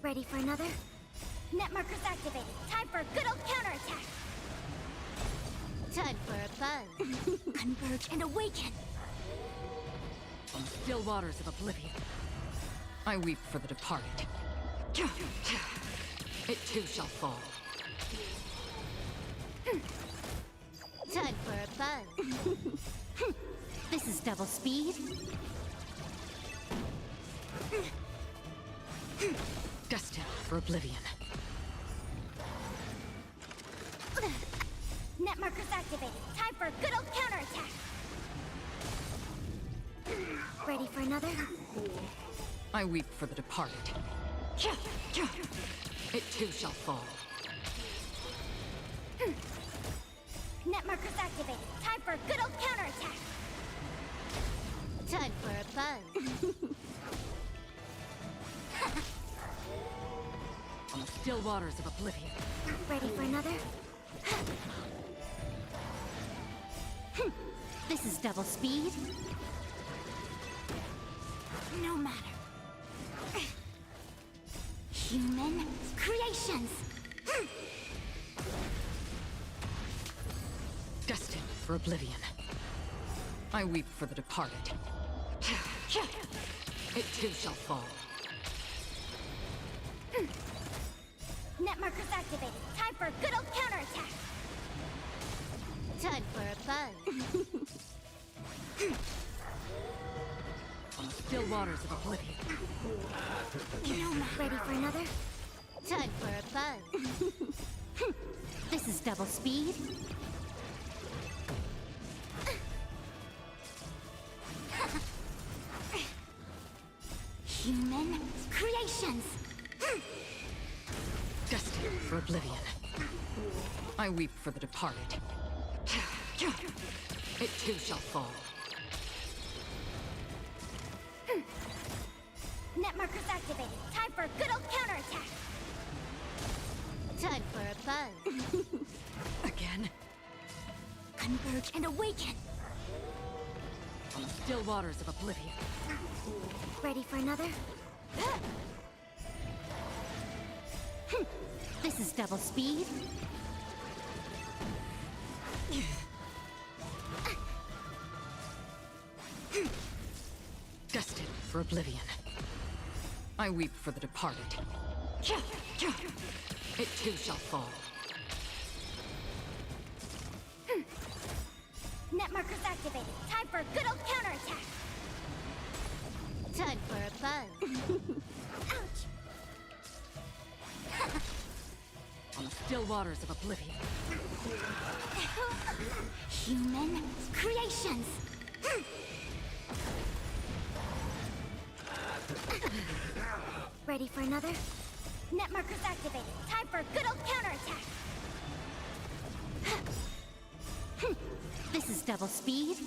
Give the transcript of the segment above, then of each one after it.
Ready for another? Net markers activated. Time for a good old counterattack. Time for a buzz. Converge and awaken. On the still waters of oblivion, I weep for the departed. It too shall fall. Time for a buzz. This is double speed. Destined for oblivion. Net markers activated. Time for a good old counterattack. Ready for another? I weep for the departed. It too shall fall. Net markers activated. Time for a good old counterattack. Time for a buzz. On the still waters of oblivion. Ready for another? This is double speed. No matter. Human creations. Destined for oblivion. I weep for the departed. It too shall fall. Net markers activated. Time for a good old counterattack. Time for a buzz. On the still waters of oblivion. Ready for another? Time for a buzz. This is double speed. Human creations! Destined for oblivion. I weep for the departed. It too shall fall. Net markers activated. Time for a good old counterattack! Time for a buzz. Again? Converge and awaken! On the still waters of oblivion. Ready for another? This is double speed. Destined for oblivion. I weep for the departed. It too shall fall. Net markers activated. Time for a good old counterattack! Time for a buzz. Ouch! On the still waters of oblivion. Human creations! Ready for another? Net markers activated. Time for a good old counterattack! This is double speed.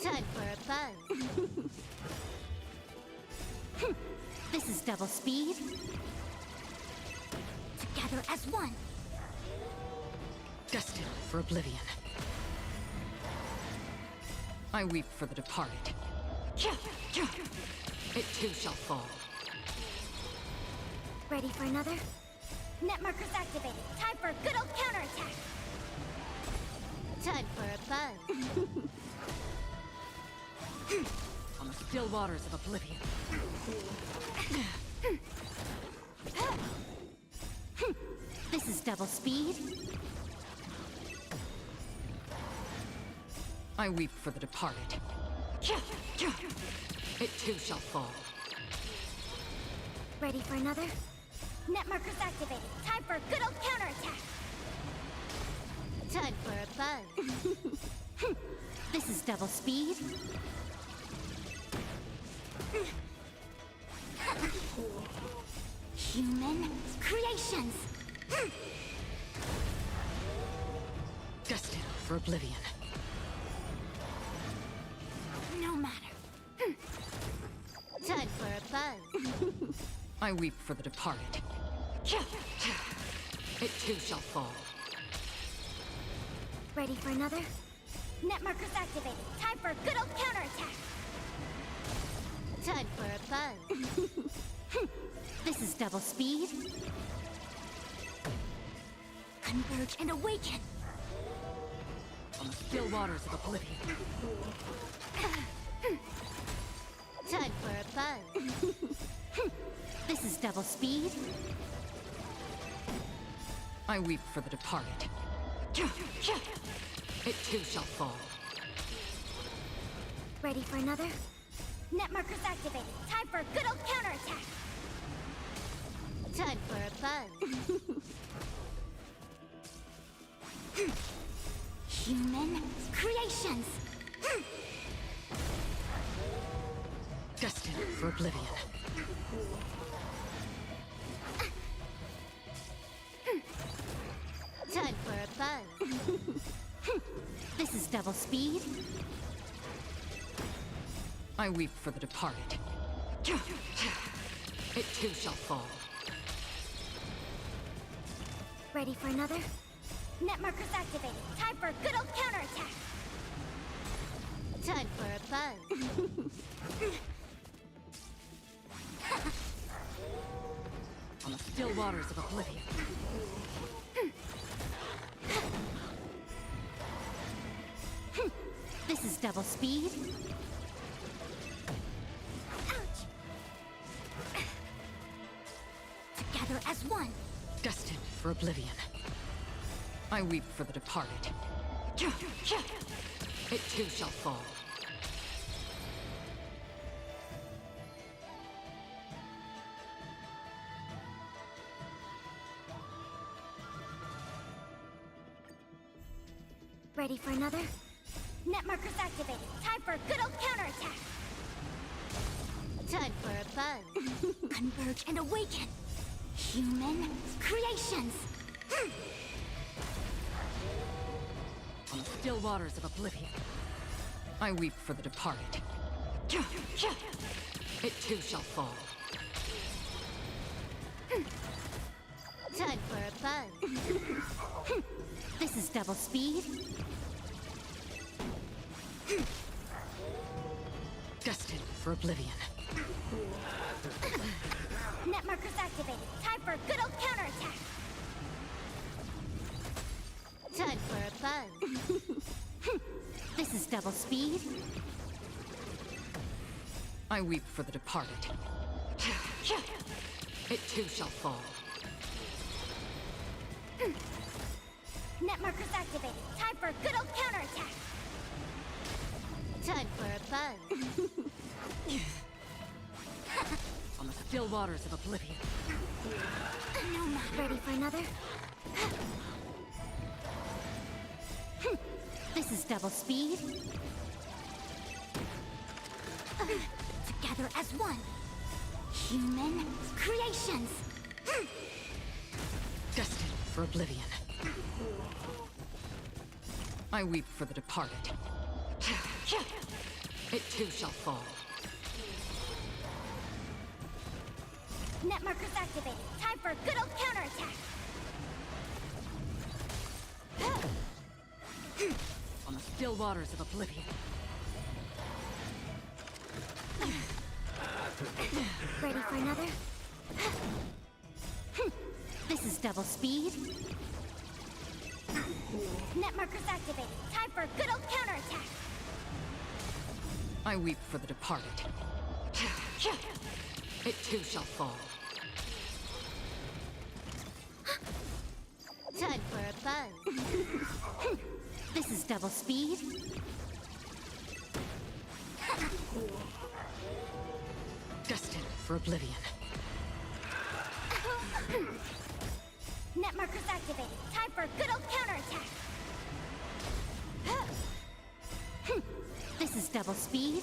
Time for a buzz. This is double speed. Together as one! Destined for oblivion. I weep for the departed. It too shall fall. Ready for another? Net markers activated. Time for a good old counterattack! Time for a buzz. On the still waters of oblivion. This is double speed. I weep for the departed. It too shall fall. Ready for another? Net markers activated. Time for a good old counterattack! Time for a buzz. This is double speed. Human creations! Destined for oblivion. No matter. Time for a buzz. I weep for the departed. It too shall fall. Ready for another? Net markers activated. Time for a good old counterattack! Time for a buzz. This is double speed. Converge and awaken! On the still waters of oblivion. Time for a buzz. This is double speed. I weep for the departed. It too shall fall. Ready for another? Net markers activated. Time for a good old counterattack! Time for a buzz. Human creations! Destined for oblivion. Time for a buzz. This is double speed. I weep for the departed. It too shall fall. Ready for another? Net markers activated. Time for a good old counterattack! Time for a buzz. On the still waters of oblivion. This is double speed. Ouch! Together as one. Destined for oblivion. I weep for the departed. It too shall fall. Ready for another? Net markers activated. Time for a good old counterattack. Time for fun. Converge and awaken. Human creations. On the still waters of oblivion, I weep for the departed. It too shall fall. Time for fun. This is double speed. Destined for oblivion. Net markers activated. Time for a good old counterattack. Time for fun. This is double speed. I weep for the departed. It too shall fall. Net markers activated. Time for a good old counterattack. Time for fun. On the still waters of oblivion, No matter. Ready for another? This is double speed. Together as one. Human creations. destined for oblivion. I weep for the departed. It too shall fall. Net markers activated. Time for a good old counterattack. On the still waters of oblivion, Ready for another? This is double speed. Net markers activated. Time for a good old counterattack. I weep for the departed. It too shall fall. Time for a fun. This is double speed. Destined for oblivion. Net markers activated. Time for a good old counterattack. This is double speed.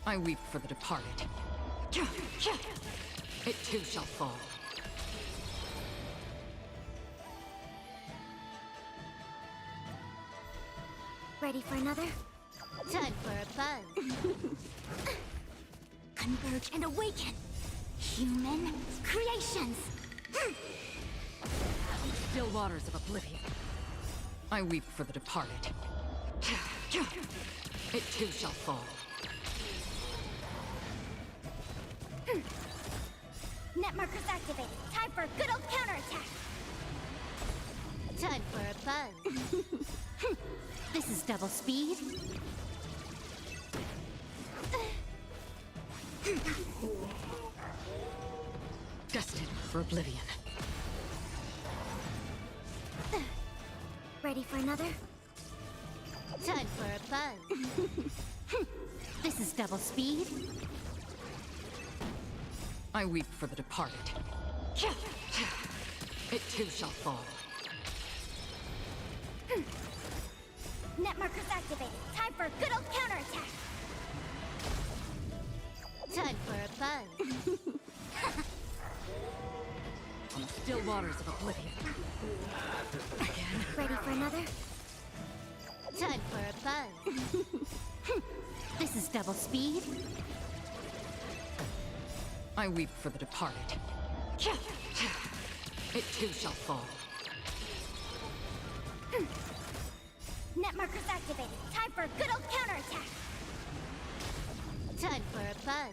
I weep for the departed. It too shall fall. Ready for another? Time for fun. Converge and awaken. Human creations. On the still waters of oblivion, I weep for the departed. It too shall fall. Net markers activated. Time for a good old counterattack. Time for fun. This is double speed. Destined for oblivion. Ready for another? Time for fun. This is double speed. I weep for the departed. It too shall fall. Net markers activated. Time for a good old counterattack. Time for fun. On the still waters of oblivion, Ready for another? Time for fun. This is double speed. I weep for the departed. It too shall fall. Net markers activated. Time for a good old counterattack. Time for fun.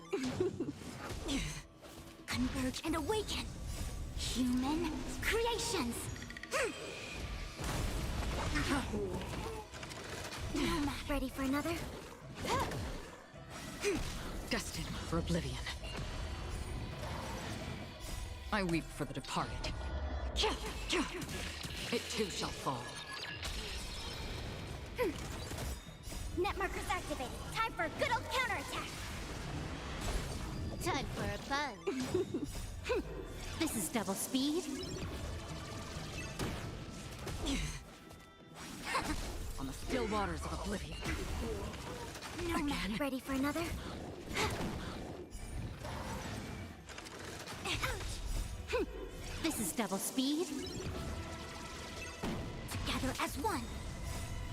Converge and awaken. Human creations. Ready for another? Destined for oblivion. I weep for the departed. It too shall fall. Net markers activated. Time for a good old counterattack. Time for a fun. This is double speed. On the still waters of oblivion. No man. Ready for another? Ouch! This is double speed. Together as one.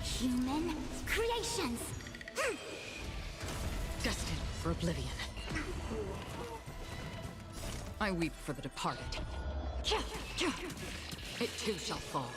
Human creations. Destined for oblivion. I weep for the departed. It too shall fall.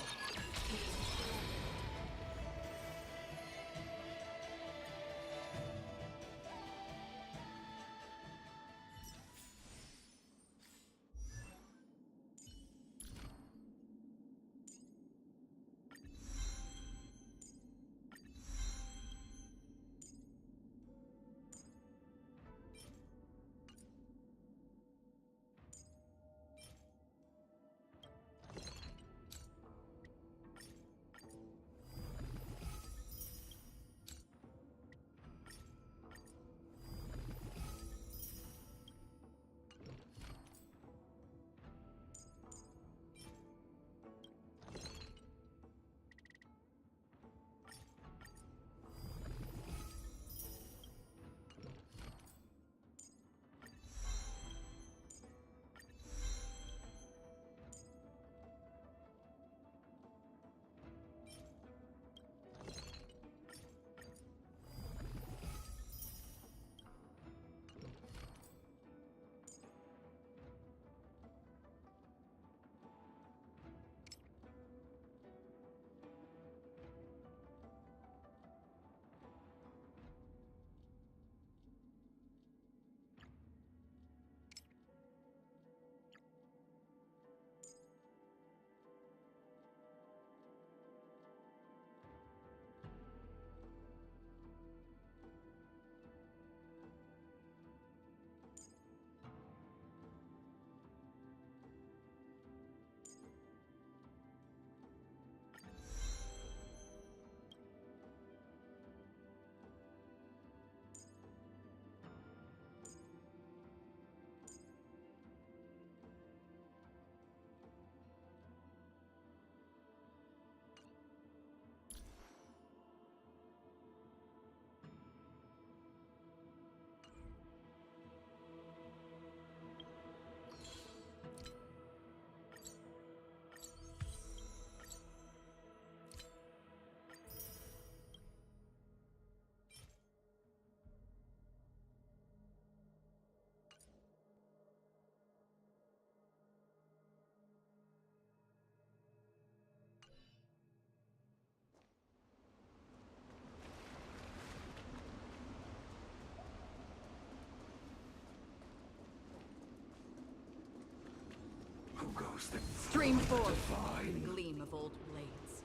Who goes the Stream forth in the gleam of old blades.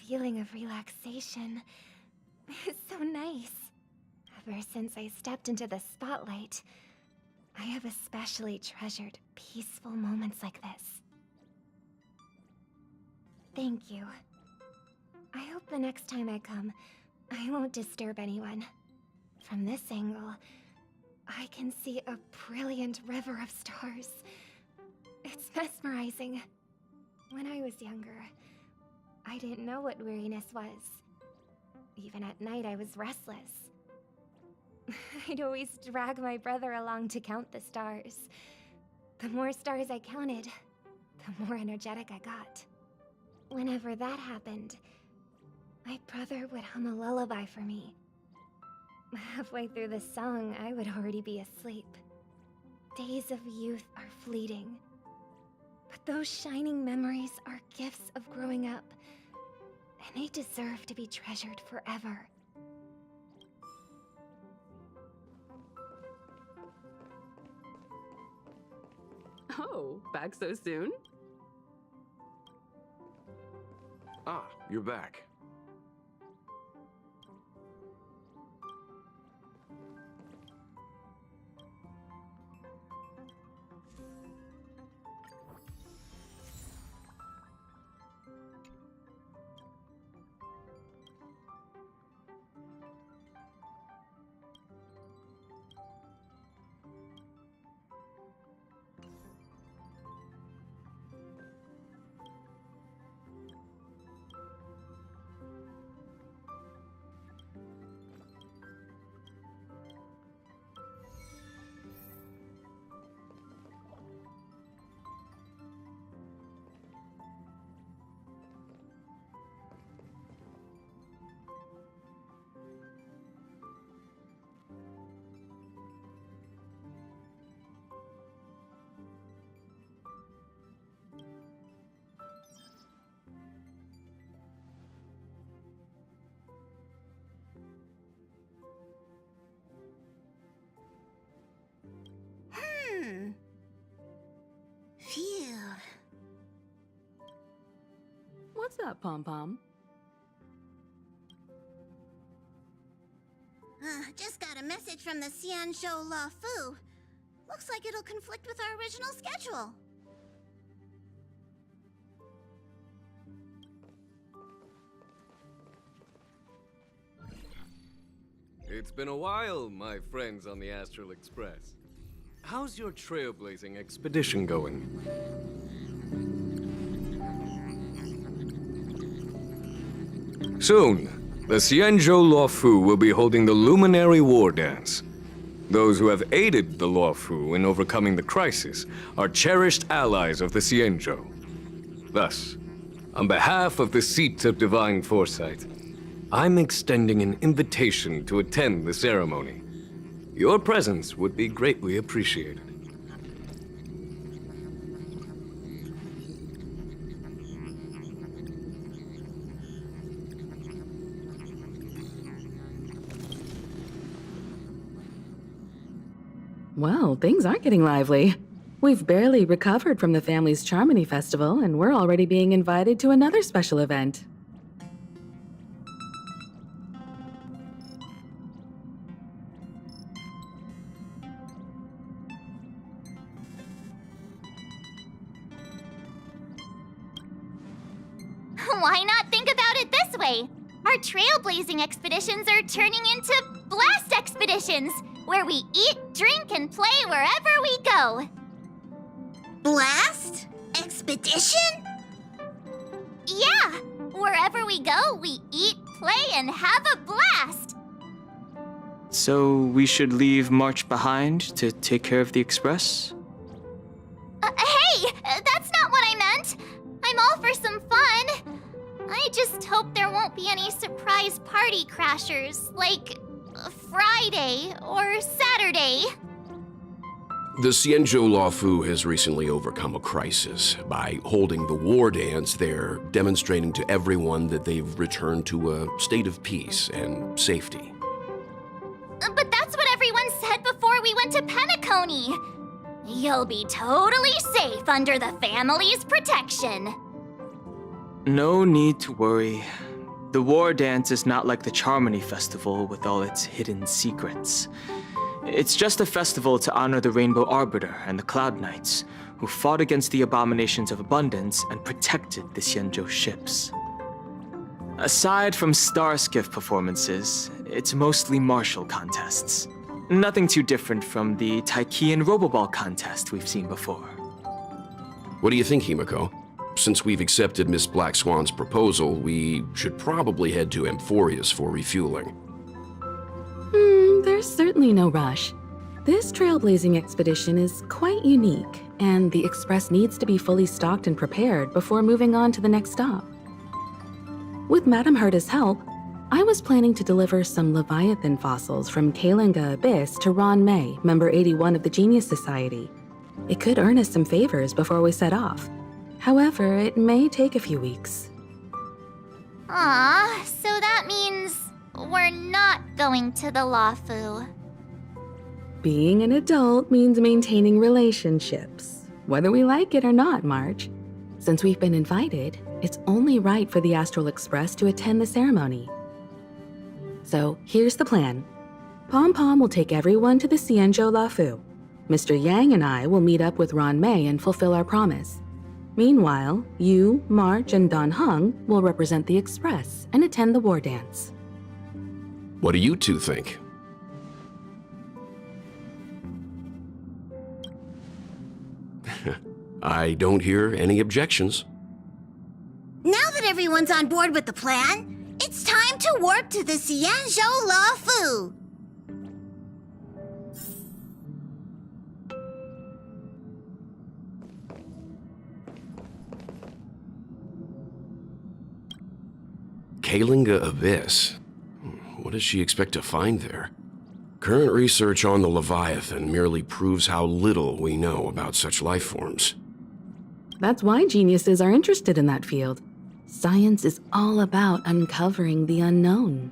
feeling of relaxation is so nice. Ever since I stepped into the spotlight, I have especially treasured peaceful moments like this. Thank you. I hope the next time I come, I won't disturb anyone. From this angle, I can see a brilliant river of stars. It's mesmerizing. When I was younger, I didn't know what weariness was. Even at night, I was restless. I'd always drag my brother along to count the stars. The more stars I counted, the more energetic I got. Whenever that happened, my brother would hum a lullaby for me. Halfway through the song, I would already be asleep. Days of youth are fleeting, but Those shining memories are gifts of growing up, and they deserve to be treasured forever. Oh, back so soon? Ah, you're back. Phew. What's that, Pom-Pom? Just got a message from the Xianzhou La Fu. Looks like it'll conflict with our original schedule. It's been a while, my friends on the Astral Express. How's your trailblazing expedition going? Soon, the Xianzhou Luofu will be holding the Luminary War Dance. Those who have aided the Luofu in overcoming the crisis are cherished allies of the Xianzhou. Thus, on behalf of the Seat of Divine Foresight, I'm extending an invitation to attend the ceremony. Your presence would be greatly appreciated. Well, things aren't getting lively. We've barely recovered from the family's Charmony Festival, and we're already being invited to another special event. Why not think about it this way? Our trailblazing expeditions are turning into blast expeditions, where we eat, drink, and play wherever we go. Blast? Expedition? Yeah! Wherever we go, we eat, play, and have a blast! So we should leave March behind to take care of the Express? Hey! That's not what I meant! I'm all for some fun! I just hope there won't be any surprise party crashers, like Friday or Saturday. The Xianzhou Luofu has recently overcome a crisis. By holding the war dance, they're demonstrating to everyone that they've returned to a state of peace and safety. But that's what everyone said before we went to Penacony. You'll be totally safe under the family's protection. No need to worry. The War Dance is not like the Charmony Festival with all its hidden secrets. It's just a festival to honor the Rainbow Arbiter and the Cloud Knights, who fought against the abominations of abundance and protected the Xianzhou ships. Aside from star skiff performances, it's mostly martial contests. Nothing too different from the Taiki and Roboball contest we've seen before. What do you think, Himiko? Since we've accepted Miss Black Swan's proposal, we should probably head to Amphorius for refueling. There's certainly no rush. This trailblazing expedition is quite unique, and the Express needs to be fully stocked and prepared before moving on to the next stop. With Madame Herta's help, I was planning to deliver some Leviathan fossils from Kalinga Abyss to Ron May, member 81 of the Genius Society. It could earn us some favors before we set off. However, it may take a few weeks. Aw, so that means we're not going to the Lawfu. Being an adult means maintaining relationships, whether we like it or not, March. Since we've been invited, it's only right for the Astral Express to attend the ceremony. So here's the plan. Pom Pom will take everyone to the Xianzhou Lawfu. Mr. Yang and I will meet up with Ron Mei and fulfill our promise. Meanwhile, you, March, and Don Hung will represent the Express and attend the war dance. What do you two think? I don't hear any objections. Now that everyone's on board with the plan, it's time to warp to the Xianzhou Lawfu. Kalinga Abyss. What does she expect to find there? Current research on the Leviathan merely proves how little we know about such life forms. That's why geniuses are interested in that field. Science is all about uncovering the unknown.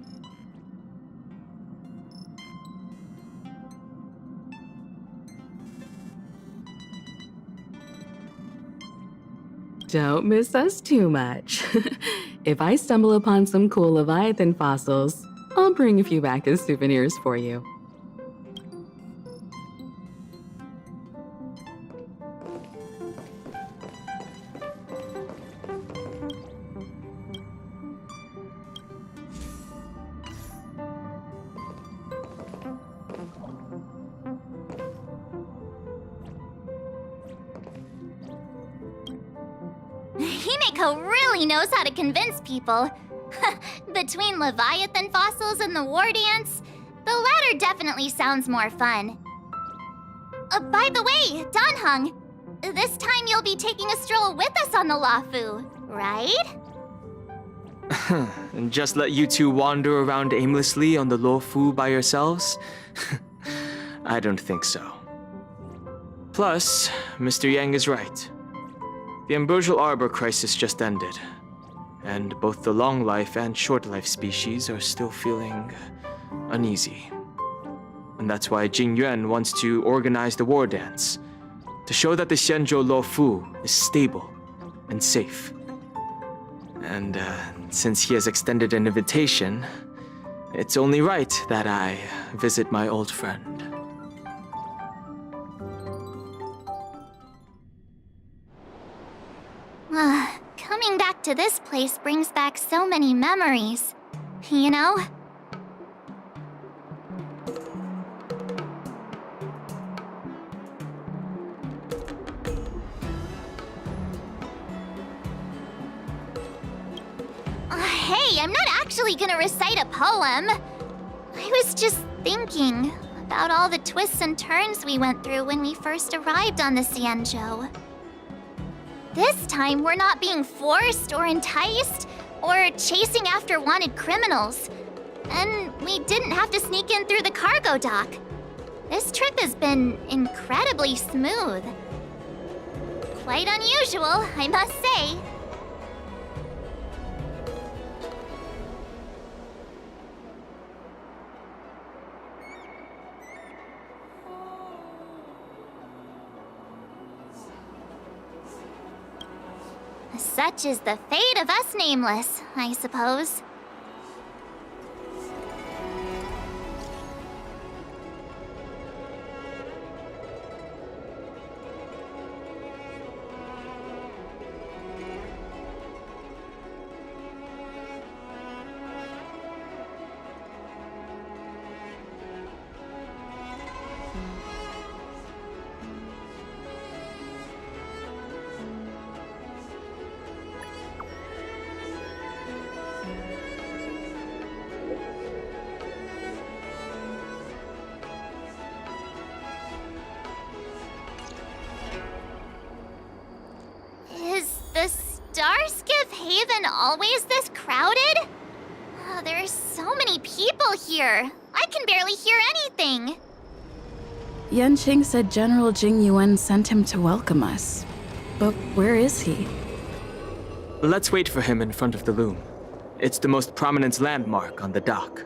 Don't miss us too much. If I stumble upon some cool Leviathan fossils, I'll bring a few back as souvenirs for you. Himeko really knows how to convince people. Between Leviathan fossils and the war dance, the latter definitely sounds more fun. By the way, Don Hung, this time you'll be taking a stroll with us on the Lawfu, right? And just let you two wander around aimlessly on the Lawfu by yourselves? I don't think so. Plus, Mr. Yang is right. The Ambrosial Arbor crisis just ended, and both the long life and short life species are still feeling uneasy. And that's why Jing Yuan wants to organize the war dance, to show that the Xianzhou Lawfu is stable and safe. And since he has extended an invitation, it's only right that I visit my old friend. Coming back to this place brings back so many memories, you know? Hey, I'm not actually gonna recite a poem. I was just thinking about all the twists and turns we went through when we first arrived on the Xianzhou. This time, we're not being forced or enticed or chasing after wanted criminals. And we didn't have to sneak in through the cargo dock. This trip has been incredibly smooth. Quite unusual, I must say. Such is the fate of us nameless, I suppose. Starskiff Haven always this crowded? Oh, there's so many people here. I can barely hear anything. Yanqing said General Jing Yuan sent him to welcome us. But where is he? Let's wait for him in front of the loom. It's the most prominent landmark on the dock.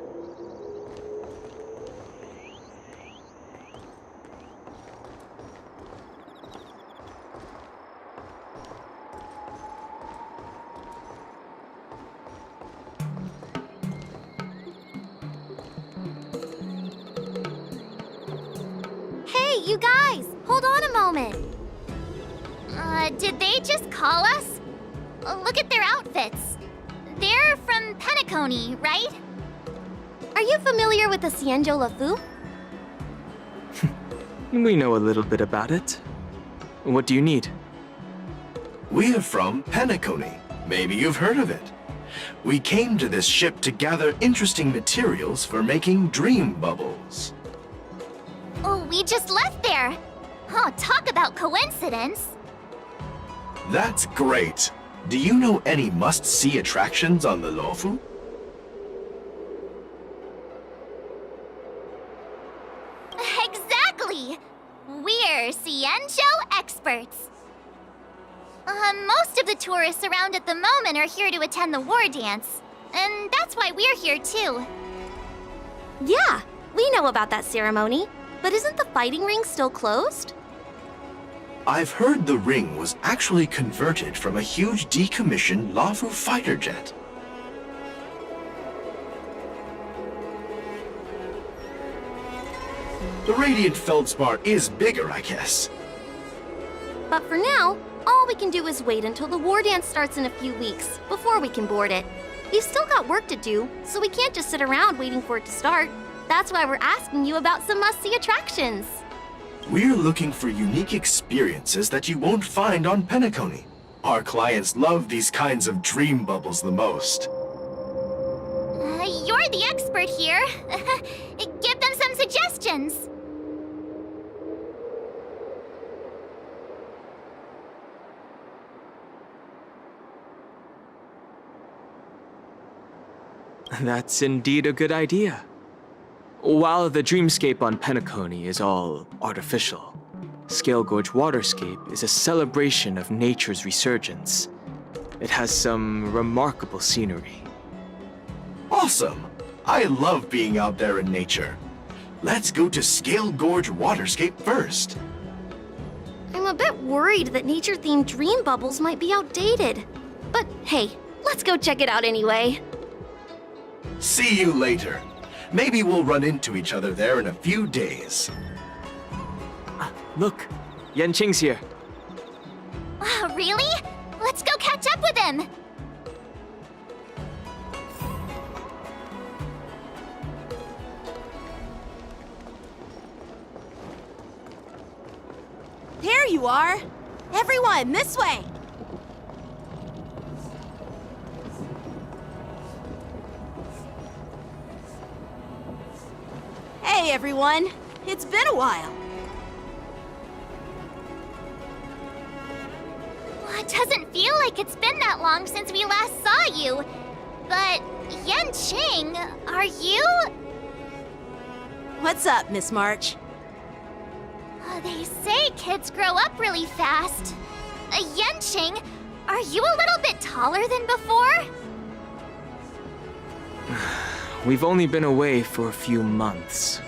Hey, you guys! Hold on a moment! Did they just call us? Look at their outfits. They're from Penacony, right? Are you familiar with the Xianzhou Lafu? We know a little bit about it. What do you need? We're from Penacony. Maybe you've heard of it. We came to this ship to gather interesting materials for making dream bubbles. Oh, we just left there. Oh, talk about coincidence. That's great. Do you know any must-see attractions on the Luofu? Exactly! We're Xianzhou experts. Most of the tourists around at the moment are here to attend the war dance. And that's why we're here too. Yeah, we know about that ceremony. But isn't the fighting ring still closed? I've heard the ring was actually converted from a huge decommissioned Luofu fighter jet. The radiant feldspar is bigger, I guess. But for now, all we can do is wait until the war dance starts in a few weeks before we can board it. We've still got work to do, so we can't just sit around waiting for it to start. That's why we're asking you about some must-see attractions. We're looking for unique experiences that you won't find on Penacony. Our clients love these kinds of dream bubbles the most. You're the expert here. Give them some suggestions. That's indeed a good idea. While the dreamscape on Penacony is all artificial, Scale Gorge Waterscape is a celebration of nature's resurgence. It has some remarkable scenery. Awesome! I love being out there in nature. Let's go to Scale Gorge Waterscape first. I'm a bit worried that nature-themed dream bubbles might be outdated. But hey, let's go check it out anyway. See you later. Maybe we'll run into each other there in a few days. Look, Yanqing's here. Really? Let's go catch up with him. There you are! Everyone, this way! Hey, everyone! It's been a while. It doesn't feel like it's been that long since we last saw you. But, Yanqing, are you? What's up, Miss March? They say kids grow up really fast. Yanqing, are you a little bit taller than before? We've only been away for a few months.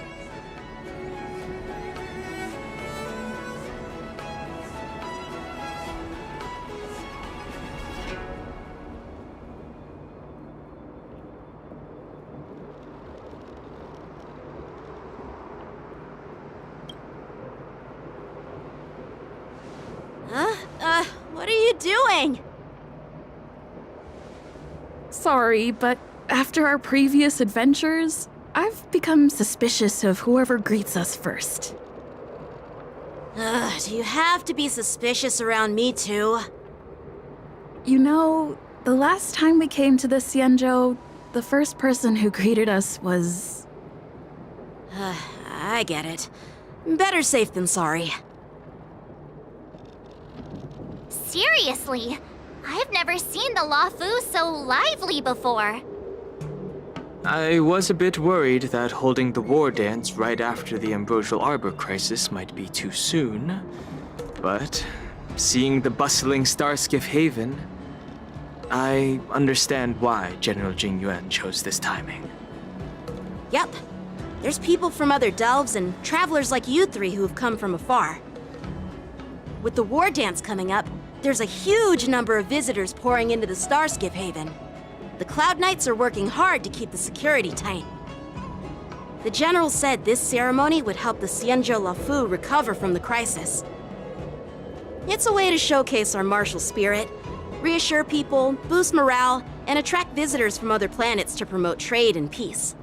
What are you doing? Sorry, but after our previous adventures, I've become suspicious of whoever greets us first. Do you have to be suspicious around me too? You know, the last time we came to the Xianzhou, the first person who greeted us was... I get it. Better safe than sorry. Seriously, I've never seen the Luofu so lively before. I was a bit worried that holding the war dance right after the Ambrosial Arbor crisis might be too soon. But seeing the bustling Starskiff Haven, I understand why General Jing Yuan chose this timing. Yep. There's people from other delves and travelers like you three who've come from afar. With the war dance coming up, there's a huge number of visitors pouring into the Starskiff Haven. The Cloud Knights are working hard to keep the security tight. The General said this ceremony would help the Xianzhou Luofu recover from the crisis. It's a way to showcase our martial spirit, reassure people, boost morale, and attract visitors from other planets to promote trade and peace.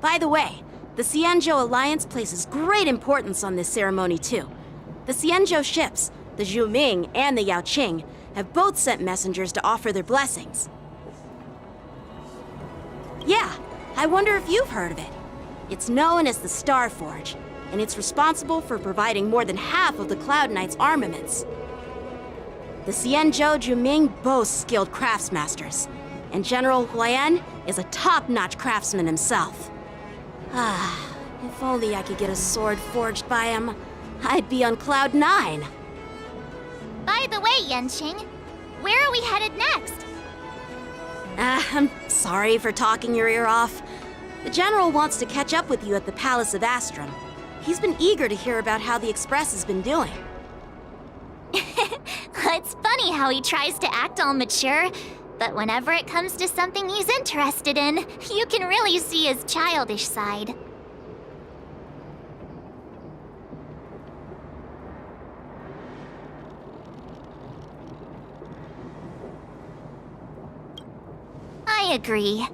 By the way, the Xianzhou Alliance places great importance on this ceremony too. The Xianzhou ships, the Zhuming and the Yaoqing, have both sent messengers to offer their blessings. Yeah, I wonder if you've heard of it. It's known as the Star Forge, and it's responsible for providing more than half of the Cloud Knight's armaments. The Xianzhou Zhuming boasts skilled craftsmasters, and General Huayan is a top-notch craftsman himself. If only I could get a sword forged by him, I'd be on Cloud 9. By the way, Yanqing, where are we headed next? I'm sorry for talking your ear off. The General wants to catch up with you at the Palace of Astrum. He's been eager to hear about how the Express has been doing. It's funny how he tries to act all mature, but whenever it comes to something he's interested in, you can really see his childish side. I agree.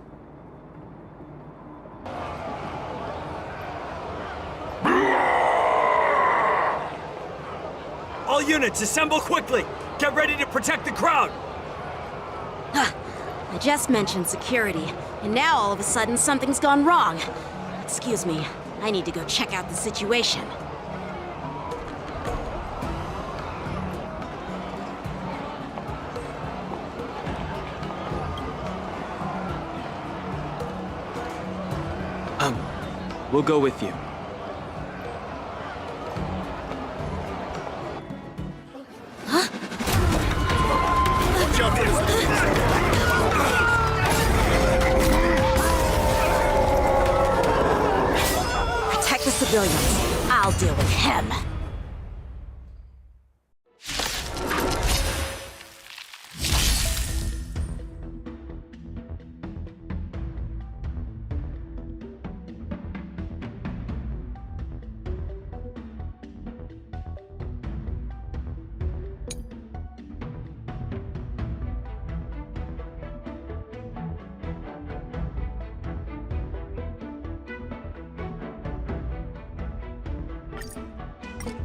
All units, assemble quickly! Get ready to protect the crowd! I just mentioned security, and now all of a sudden something's gone wrong. Excuse me, I need to go check out the situation. We'll go with you. Protect the civilians. I'll deal with him.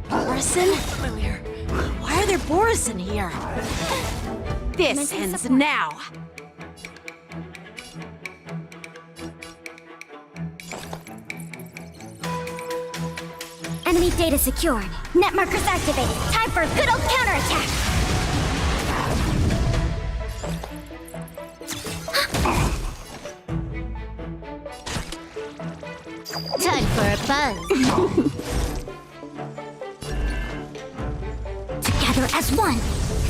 Borison? Why are there Borison here? This ends now. Enemy data secured. Net markers activated. Time for a good old counterattack. Time for a buzz. Together as one.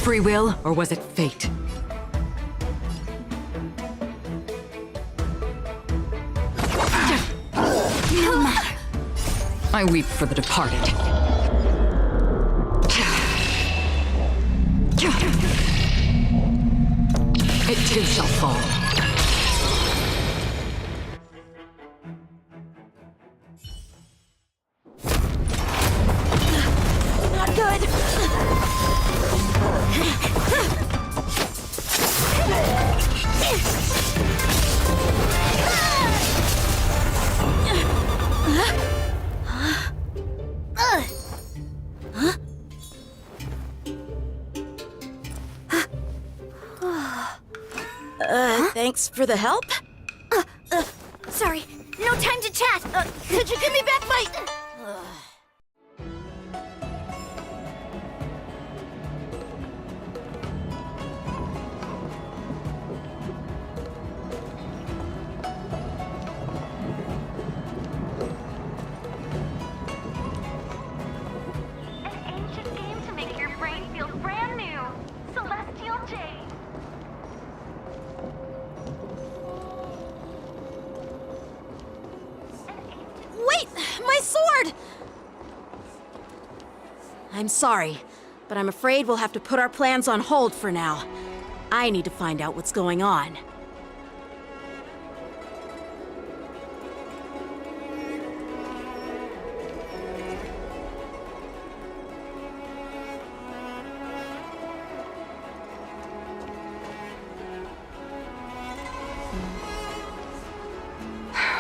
Free will, or was it fate? No matter. I weep for the departed. It too shall fall. Not good. Thanks for the help. Sorry, no time to chat. Could you give me back my... An ancient game to make your brain feel brand new. Celestial Jade. I'm sorry, but I'm afraid we'll have to put our plans on hold for now. I need to find out what's going on.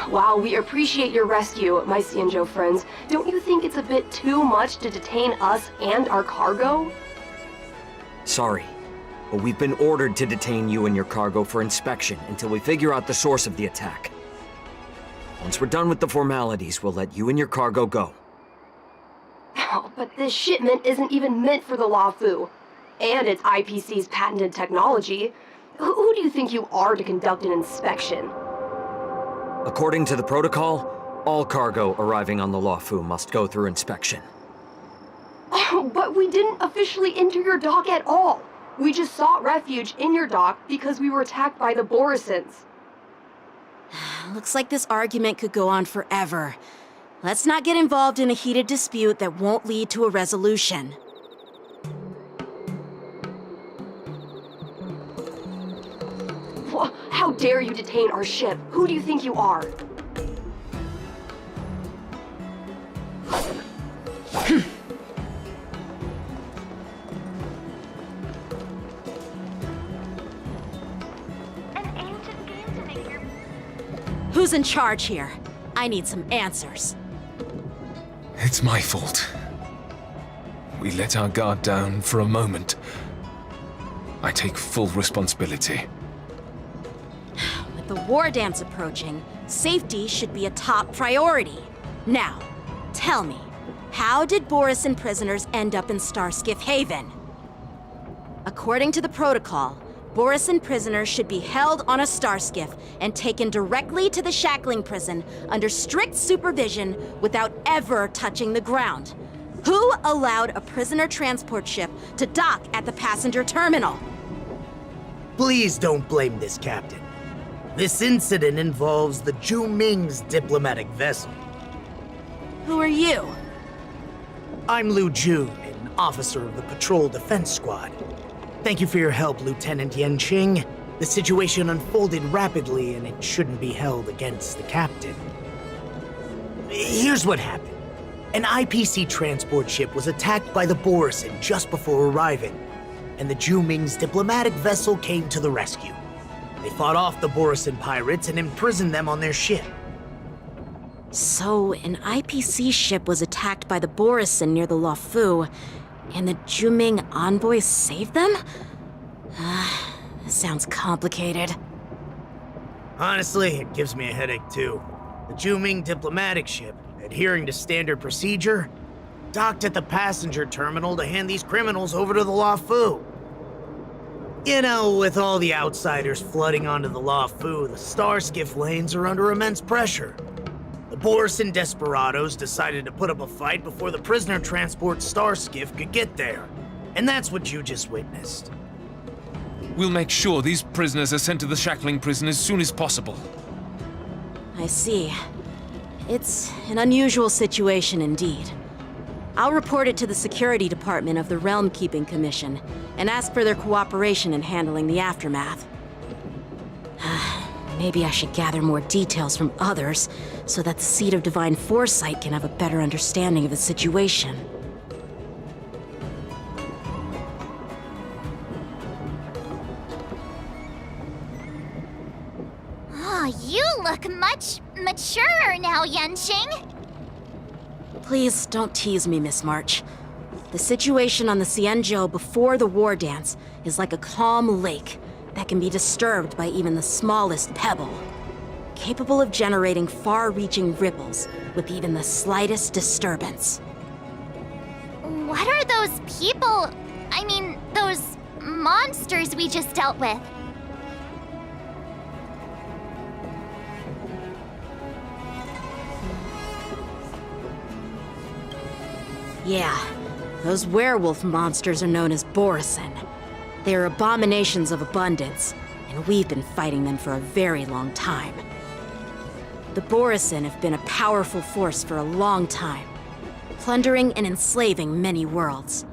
While we appreciate your rescue, my Xianzhou friends, don't you think it's a bit too much to detain us and our cargo? Sorry, but we've been ordered to detain you and your cargo for inspection until we figure out the source of the attack. Once we're done with the formalities, we'll let you and your cargo go. Oh, but this shipment isn't even meant for the Luofu. And it's IPC's patented technology. Who do you think you are to conduct an inspection? According to the protocol, all cargo arriving on the Luofu must go through inspection. Oh, but we didn't officially enter your dock at all. We just sought refuge in your dock because we were attacked by the Borisons. Looks like this argument could go on forever. Let's not get involved in a heated dispute that won't lead to a resolution. How dare you detain our ship? Who do you think you are? Who's in charge here? I need some answers. It's my fault. We let our guard down for a moment. I take full responsibility. With the war dance approaching, safety should be a top priority. Now, tell me, how did Borisin prisoners end up in Starskiff Haven? According to the protocol, Borisin prisoners should be held on a starskiff and taken directly to the shackling prison under strict supervision without ever touching the ground. Who allowed a prisoner transport ship to dock at the passenger terminal? Please don't blame this captain. This incident involves the Zhu Ming's diplomatic vessel. Who are you? I'm Lu Jun, an officer of the Patrol Defense Squad. Thank you for your help, Lieutenant Yanqing. The situation unfolded rapidly and it shouldn't be held against the captain. Here's what happened. An IPC transport ship was attacked by the Borisin just before arriving, and the Zhu Ming's diplomatic vessel came to the rescue. They fought off the Borisin pirates and imprisoned them on their ship. So, an IPC ship was attacked by the Borisin near the Luofu, and the Zhu Ming envoys saved them? This sounds complicated. Honestly, it gives me a headache too. The Zhu Ming diplomatic ship, adhering to standard procedure, docked at the passenger terminal to hand these criminals over to the Luofu. You know, with all the outsiders flooding onto the Luofu, the starskiff lanes are under immense pressure. The Borisin desperados decided to put up a fight before the prisoner transport starskiff could get there. And that's what you just witnessed. We'll make sure these prisoners are sent to the shackling prison as soon as possible. I see. It's an unusual situation indeed. I'll report it to the security department of the Realm Keeping Commission and ask for their cooperation in handling the aftermath. Maybe I should gather more details from others so that the Seed of Divine Foresight can have a better understanding of the situation. Oh, you look much maturer now, Yanqing. Please don't tease me, Miss March. The situation on the Xianzhou before the war dance is like a calm lake that can be disturbed by even the smallest pebble, capable of generating far-reaching ripples with even the slightest disturbance. What are those people? I mean, those monsters we just dealt with? Yeah, those werewolf monsters are known as Borisin. They are abominations of abundance, and we've been fighting them for a very long time. The Borisin have been a powerful force for a long time, plundering and enslaving many worlds.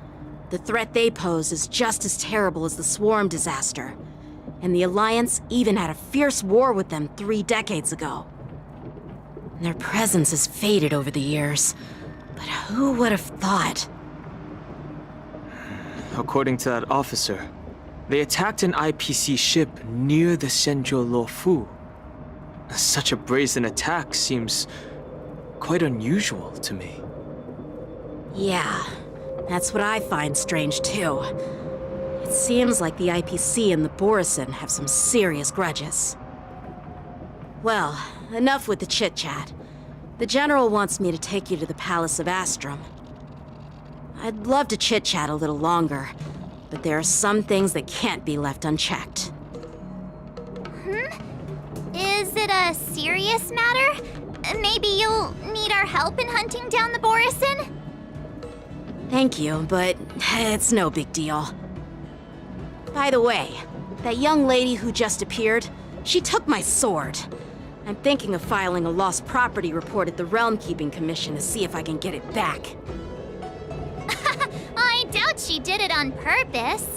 The threat they pose is just as terrible as the Swarm disaster, and the Alliance even had a fierce war with them 3 decades ago. Their presence has faded over the years, but who would have thought? According to that officer, they attacked an IPC ship near the Xianzhou Luofu. Such a brazen attack seems quite unusual to me. Yeah, that's what I find strange too. It seems like the IPC and the Borisin have some serious grudges. Well, enough with the chit-chat. The General wants me to take you to the Palace of Astrum. I'd love to chit-chat a little longer, but there are some things that can't be left unchecked. Is it a serious matter? Maybe you'll need our help in hunting down the Borisin? Thank you, but it's no big deal. By the way, that young lady who just appeared, she took my sword. I'm thinking of filing a lost property report at the Realm Keeping Commission to see if I can get it back. I doubt she did it on purpose.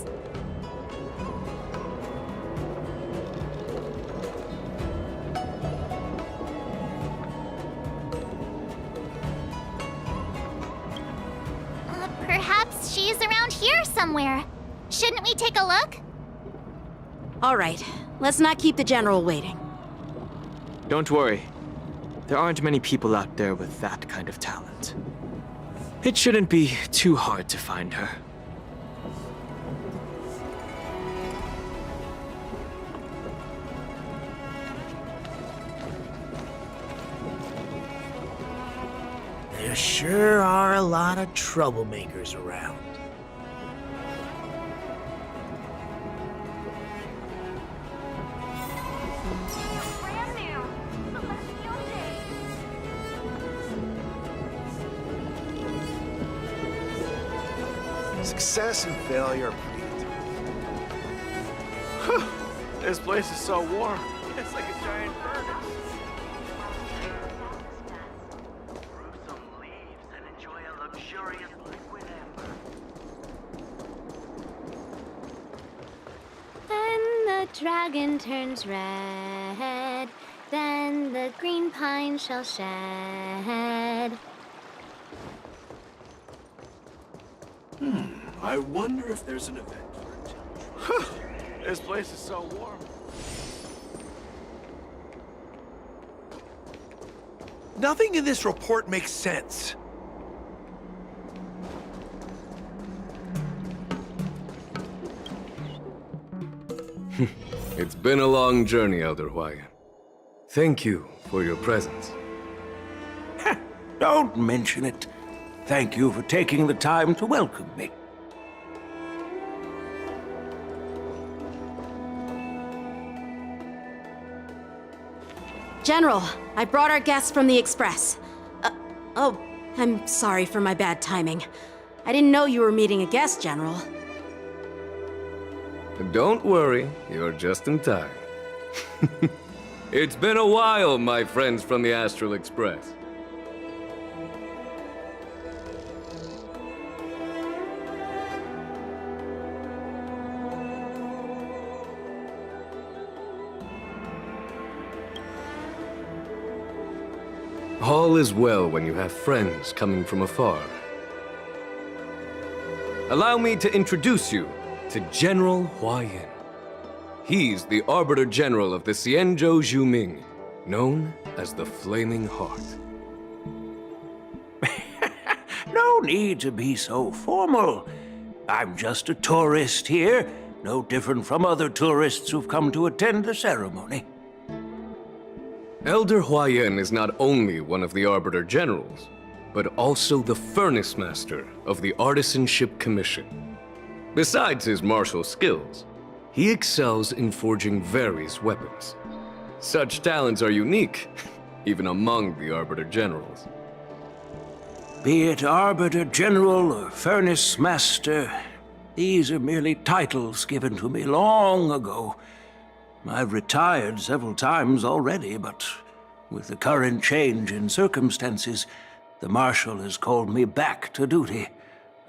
Perhaps she's around here somewhere. Shouldn't we take a look? All right, let's not keep the General waiting. Don't worry. There aren't many people out there with that kind of talent. It shouldn't be too hard to find her. There sure are a lot of troublemakers around. Success and failure are pretty. This place is so warm. It's like a giant furnace. Then the dragon turns red, then the green pine shall shed. I wonder if there's an event for it. This place is so warm. Nothing in this report makes sense. It's been a long journey, Elder Huayan. Thank you for your presence. Don't mention it. Thank you for taking the time to welcome me. General, I brought our guests from the Express. Oh, I'm sorry for my bad timing. I didn't know you were meeting a guest, General. Don't worry, you're just in time. It's been a while, my friends from the Astral Express. All is well when you have friends coming from afar. Allow me to introduce you to General Huayan. He's the Arbiter General of the Xianzhou Zhuming, known as the Flaming Heart. No need to be so formal. I'm just a tourist here, no different from other tourists who've come to attend the ceremony. Elder Huayan is not only one of the Arbiter Generals, but also the Furnace Master of the Artisanship Commission. Besides his martial skills, he excels in forging various weapons. Such talents are unique, even among the Arbiter Generals. Be it Arbiter General or Furnace Master, these are merely titles given to me long ago. I've retired several times already, but with the current change in circumstances, The Marshal has called me back to duty,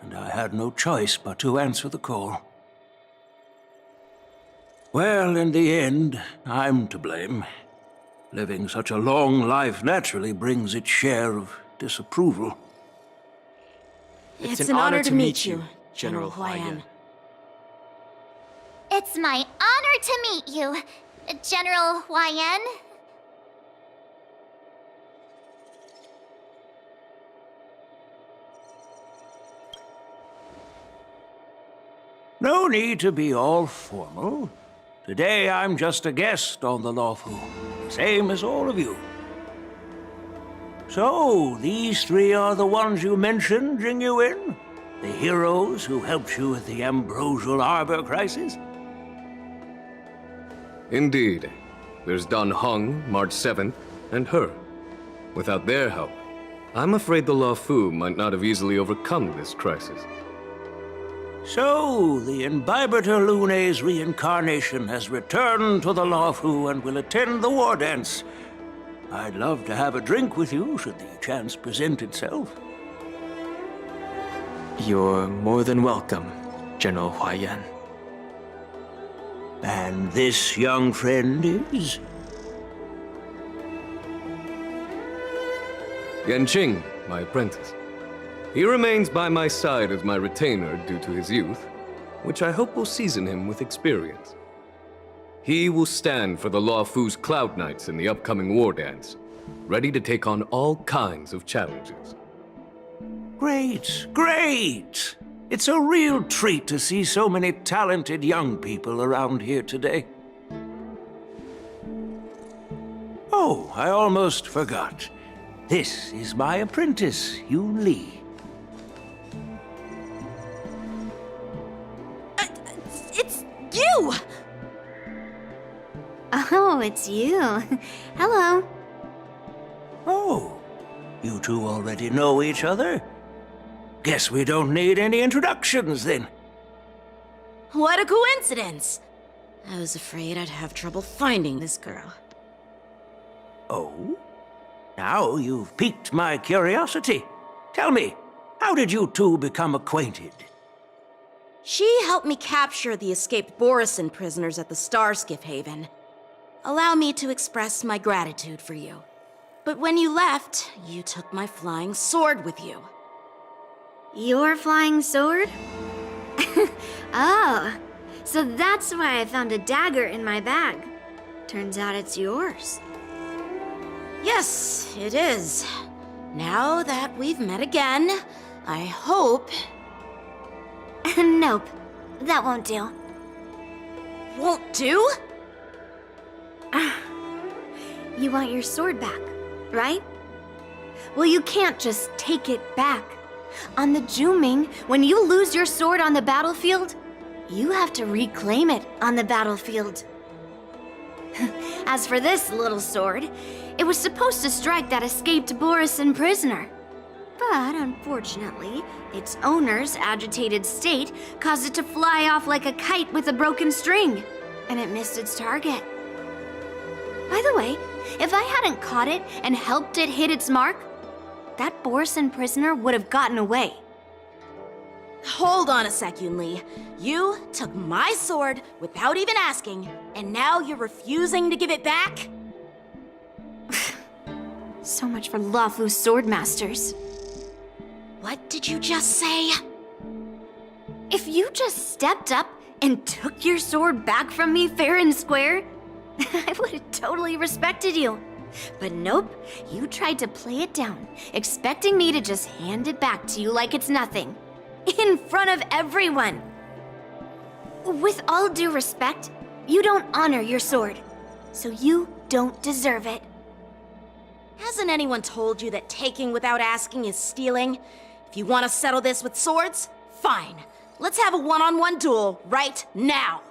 and I had no choice but to answer the call. Well, in the end, I'm to blame. Living such a long life naturally brings its share of disapproval. It's an honor to meet you, General Huayan. It's my honor to meet you, General Huayan. No need to be all formal. Today I'm just a guest on the Luofu, same as all of you. So, these three are the ones you mentioned, Jingyuin? The heroes who helped you with the Ambrosial Arbor crisis? Indeed. There's Dan Heng, March 7th, and her. Without their help, I'm afraid the Luofu might not have easily overcome this crisis. So, the Imbibitor Lune's reincarnation has returned to the Luofu and will attend the war dance. I'd love to have a drink with you should the chance present itself. You're more than welcome, General Huayan. And this young friend is? Yanqing, my apprentice. He remains by my side as my retainer due to his youth, which I hope will season him with experience. He will stand for the Luofu's Cloud Knights in the upcoming war dance, ready to take on all kinds of challenges. Great, great! It's a real treat to see so many talented young people around here today. Oh, I almost forgot. This is my apprentice, Yoon Lee. It's you! Oh, it's you. Hello. Oh, you two already know each other? Guess we don't need any introductions, then. What a coincidence! I was afraid I'd have trouble finding this girl. Oh? Now you've piqued my curiosity. Tell me, how did you two become acquainted? She helped me capture the escaped Borisin prisoners at the Starskiff Haven. Allow me to express my gratitude for you. But when you left, you took my flying sword with you. Your flying sword? Oh, so that's why I found a dagger in my bag. Turns out it's yours. Yes, it is. Now that we've met again, I hope... Nope, that won't do. Won't do? You want your sword back, right? Well, you can't just take it back. On the Juming, when you lose your sword on the battlefield, you have to reclaim it on the battlefield. As for this little sword, it was supposed to strike that escaped Borisin prisoner. But unfortunately, its owner's agitated state caused it to fly off like a kite with a broken string, and it missed its target. By the way, if I hadn't caught it and helped it hit its mark, that Borisin prisoner would have gotten away. Hold on a sec, Yoon Lee. You took my sword without even asking, and now you're refusing to give it back? So much for Luofu swordmasters. What did you just say? If you just stepped up and took your sword back from me fair and square, I would have totally respected you. But nope, you tried to play it down, expecting me to just hand it back to you like it's nothing. In front of everyone. With all due respect, you don't honor your sword, so you don't deserve it. Hasn't anyone told you that taking without asking is stealing? If you want to settle this with swords, fine. Let's have a one-on-one duel right now.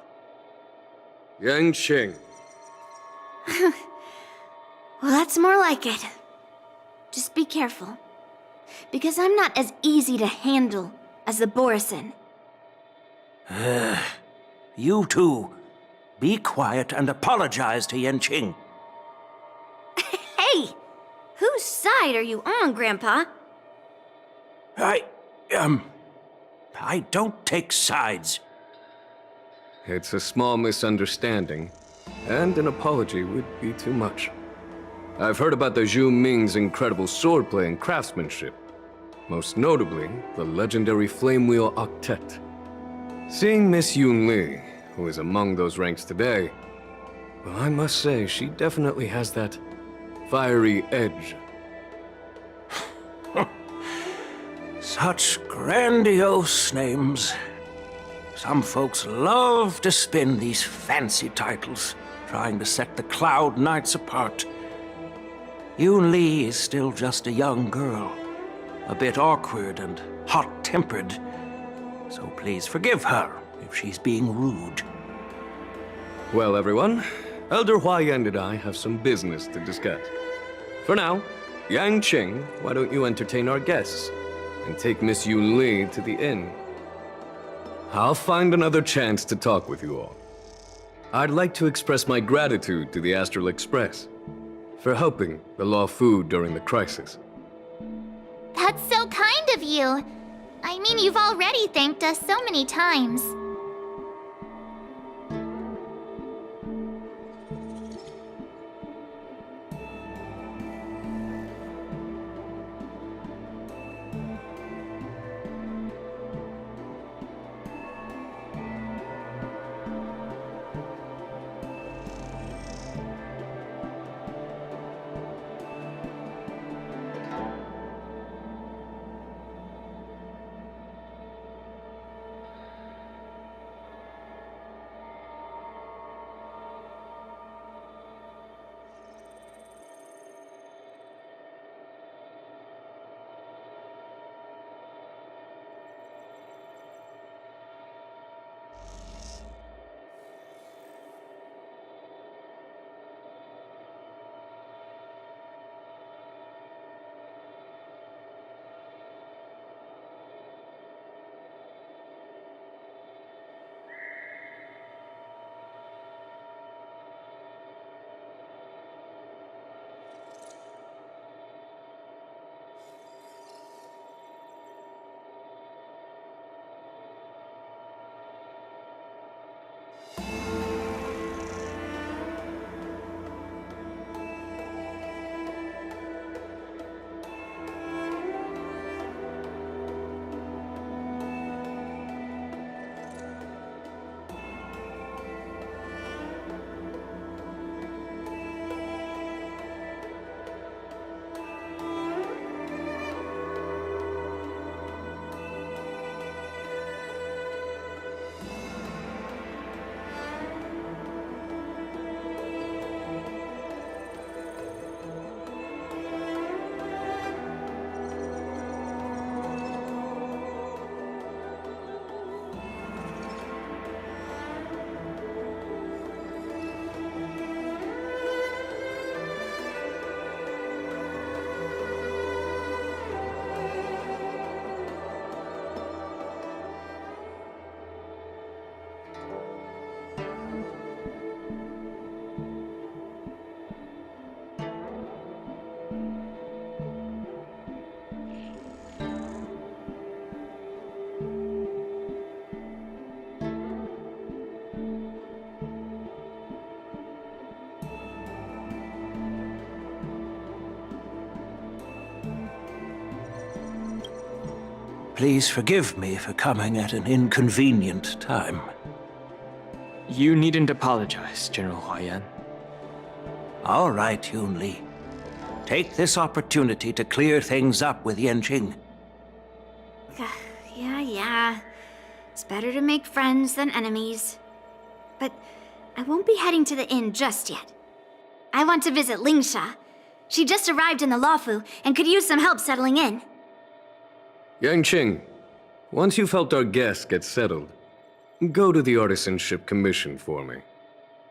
Yanqing. Well, that's more like it. Just be careful, because I'm not as easy to handle as the Borisin. You two, be quiet and apologize to Yanqing. Hey! Whose side are you on, Grandpa? I don't take sides. It's a small misunderstanding, and an apology would be too much. I've heard about the Zhu Ming's incredible swordplay and craftsmanship, most notably the legendary Flame Wheel Octet. Seeing Miss Yun Li, who is among those ranks today, well, I must say she definitely has that fiery edge. Such grandiose names. Some folks love to spin these fancy titles, trying to set the Cloud Knights apart. Yun Li is still just a young girl, a bit awkward and hot-tempered. So please forgive her if she's being rude. Well, everyone, Elder Huaiyan and I have some business to discuss. For now, Yang Qing, why don't you entertain our guests and take Miss Yun Li to the inn? I'll find another chance to talk with you all. I'd like to express my gratitude to the Astral Express for helping the Law Fu during the crisis. That's so kind of you. I mean, you've already thanked us so many times. Please forgive me for coming at an inconvenient time. You needn't apologize, General Huaiyan. All right, Yun Li. Take this opportunity to clear things up with Yanqing. Yeah. It's better to make friends than enemies. But I won't be heading to the inn just yet. I want to visit Lingsha. She just arrived in the Luofu and could use some help settling in. Yang Qing, once you've helped our guests get settled, go to the Artisanship Commission for me.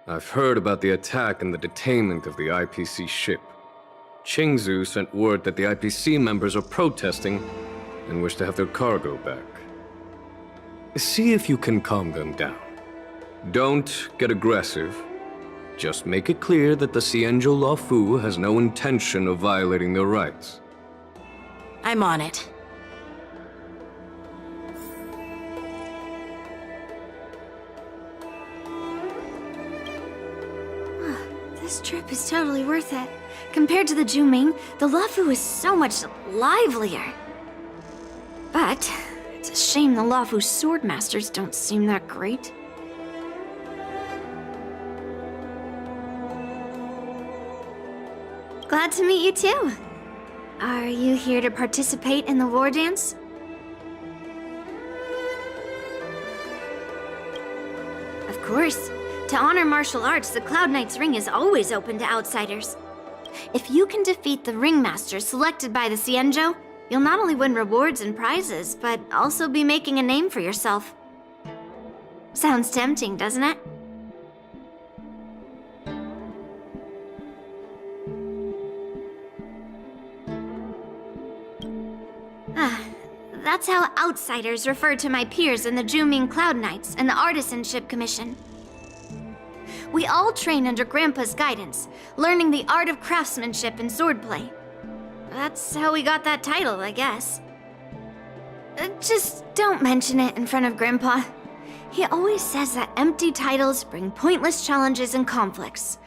I've heard about the attack and the detainment of the IPC ship. Qingzu sent word that the IPC members are protesting and wish to have their cargo back. See if you can calm them down. Don't get aggressive. Just make it clear that the Xianzhou Luofu has no intention of violating their rights. I'm on it. This trip is totally worth it. Compared to the Juming, the Luofu is so much livelier. But it's a shame the Luofu swordmasters don't seem that great. Glad to meet you too. Are you here to participate in the war dance? Of course. To honor martial arts, the Cloud Knight's ring is always open to outsiders. If you can defeat the ringmaster selected by the Xianzhou, you'll not only win rewards and prizes, but also be making a name for yourself. Sounds tempting, doesn't it? That's how outsiders refer to my peers in the Juming Cloud Knights and the Artisanship Commission. We all train under Grandpa's guidance, learning the art of craftsmanship and swordplay. That's how we got that title, I guess. Just don't mention it in front of Grandpa. He always says that empty titles bring pointless challenges and conflicts.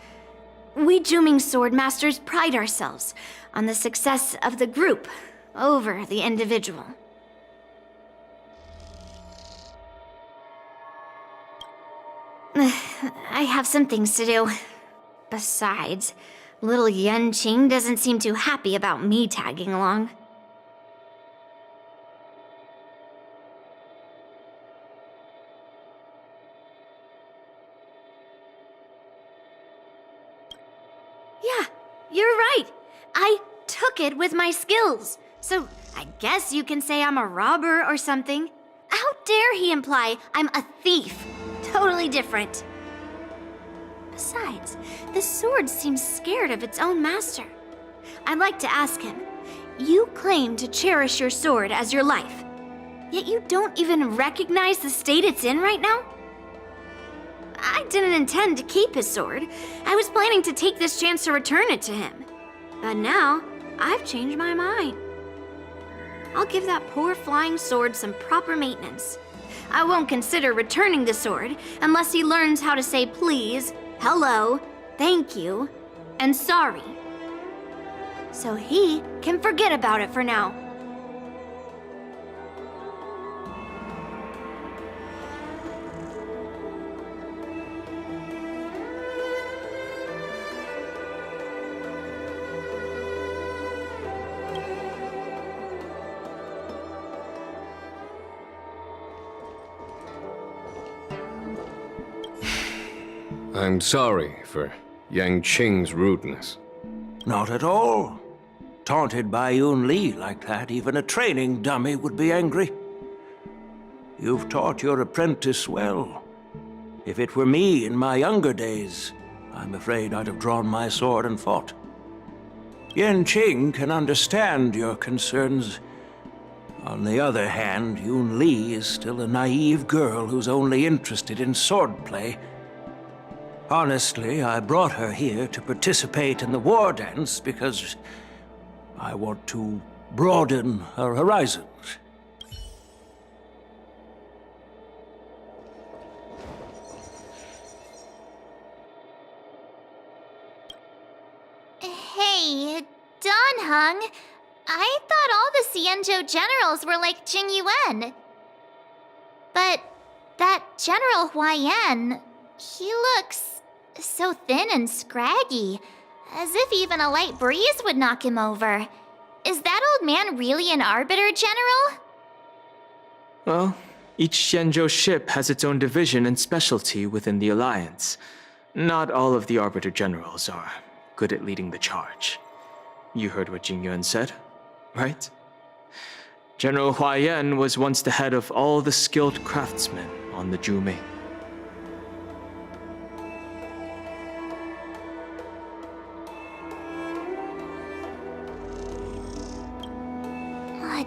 We Juming swordmasters pride ourselves on the success of the group over the individual. I have some things to do. Besides, little Yanqing doesn't seem too happy about me tagging along. Yeah, you're right. I took it with my skills. So I guess you can say I'm a robber or something. How dare he imply I'm a thief? Totally different. Besides, the sword seems scared of its own master. I'd like to ask him, you claim to cherish your sword as your life, yet you don't even recognize the state it's in right now? I didn't intend to keep his sword. I was planning to take this chance to return it to him. But now, I've changed my mind. I'll give that poor flying sword some proper maintenance. I won't consider returning the sword unless he learns how to say please, hello, thank you, and sorry. So he can forget about it for now. I'm sorry for Yanqing's rudeness. Not at all. Taunted by Yun Li like that, even a training dummy would be angry. You've taught your apprentice well. If it were me in my younger days, I'm afraid I'd have drawn my sword and fought. Yanqing can understand your concerns. On the other hand, Yun Li is still a naive girl who's only interested in swordplay. Honestly, I brought her here to participate in the war dance because I want to broaden her horizons. Hey, Danheng. I thought all the Xianzhou generals were like Jing Yuan. But that General Huaiyan, he looks so thin and scraggy, as if even a light breeze would knock him over. Is that old man really an Arbiter, General? Well, each Xianzhou ship has its own division and specialty within the Alliance. Not all of the Arbiter generals are good at leading the charge. You heard what Jing Yuan said, right? General Huaiyan was once the head of all the skilled craftsmen on the Juming.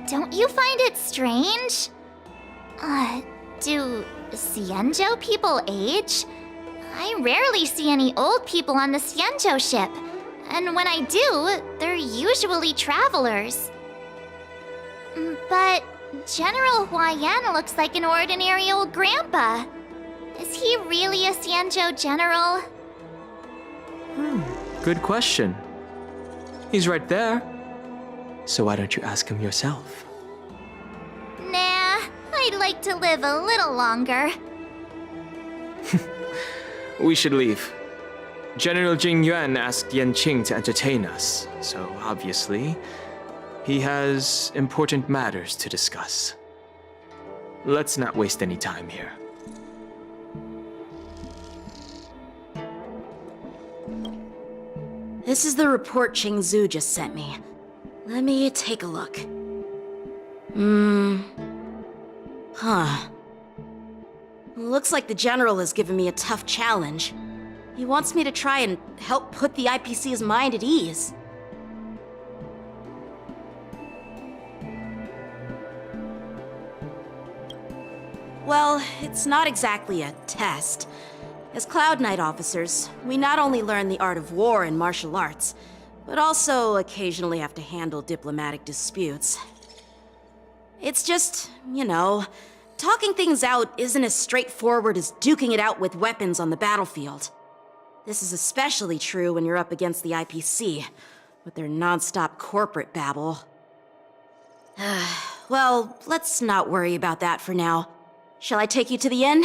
Don't you find it strange? Do Xianzhou people age? I rarely see any old people on the Xianzhou ship. And when I do, they're usually travelers. But General Huaiyan looks like an ordinary old grandpa. Is he really a Xianzhou general? Good question. He's right there. So why don't you ask him yourself? Nah, I'd like to live a little longer. We should leave. General Jing Yuan asked Yan Qing to entertain us, so obviously, he has important matters to discuss. Let's not waste any time here. This is the report Qingzu just sent me. Let me take a look. Huh. Looks like the General has given me a tough challenge. He wants me to try and help put the IPC's mind at ease. Well, it's not exactly a test. As Cloud Knight officers, we not only learn the art of war and martial arts, but also occasionally have to handle diplomatic disputes. It's just, you know, talking things out isn't as straightforward as duking it out with weapons on the battlefield. This is especially true when you're up against the IPC, with their non-stop corporate babble. Well, let's not worry about that for now. Shall I take you to the inn?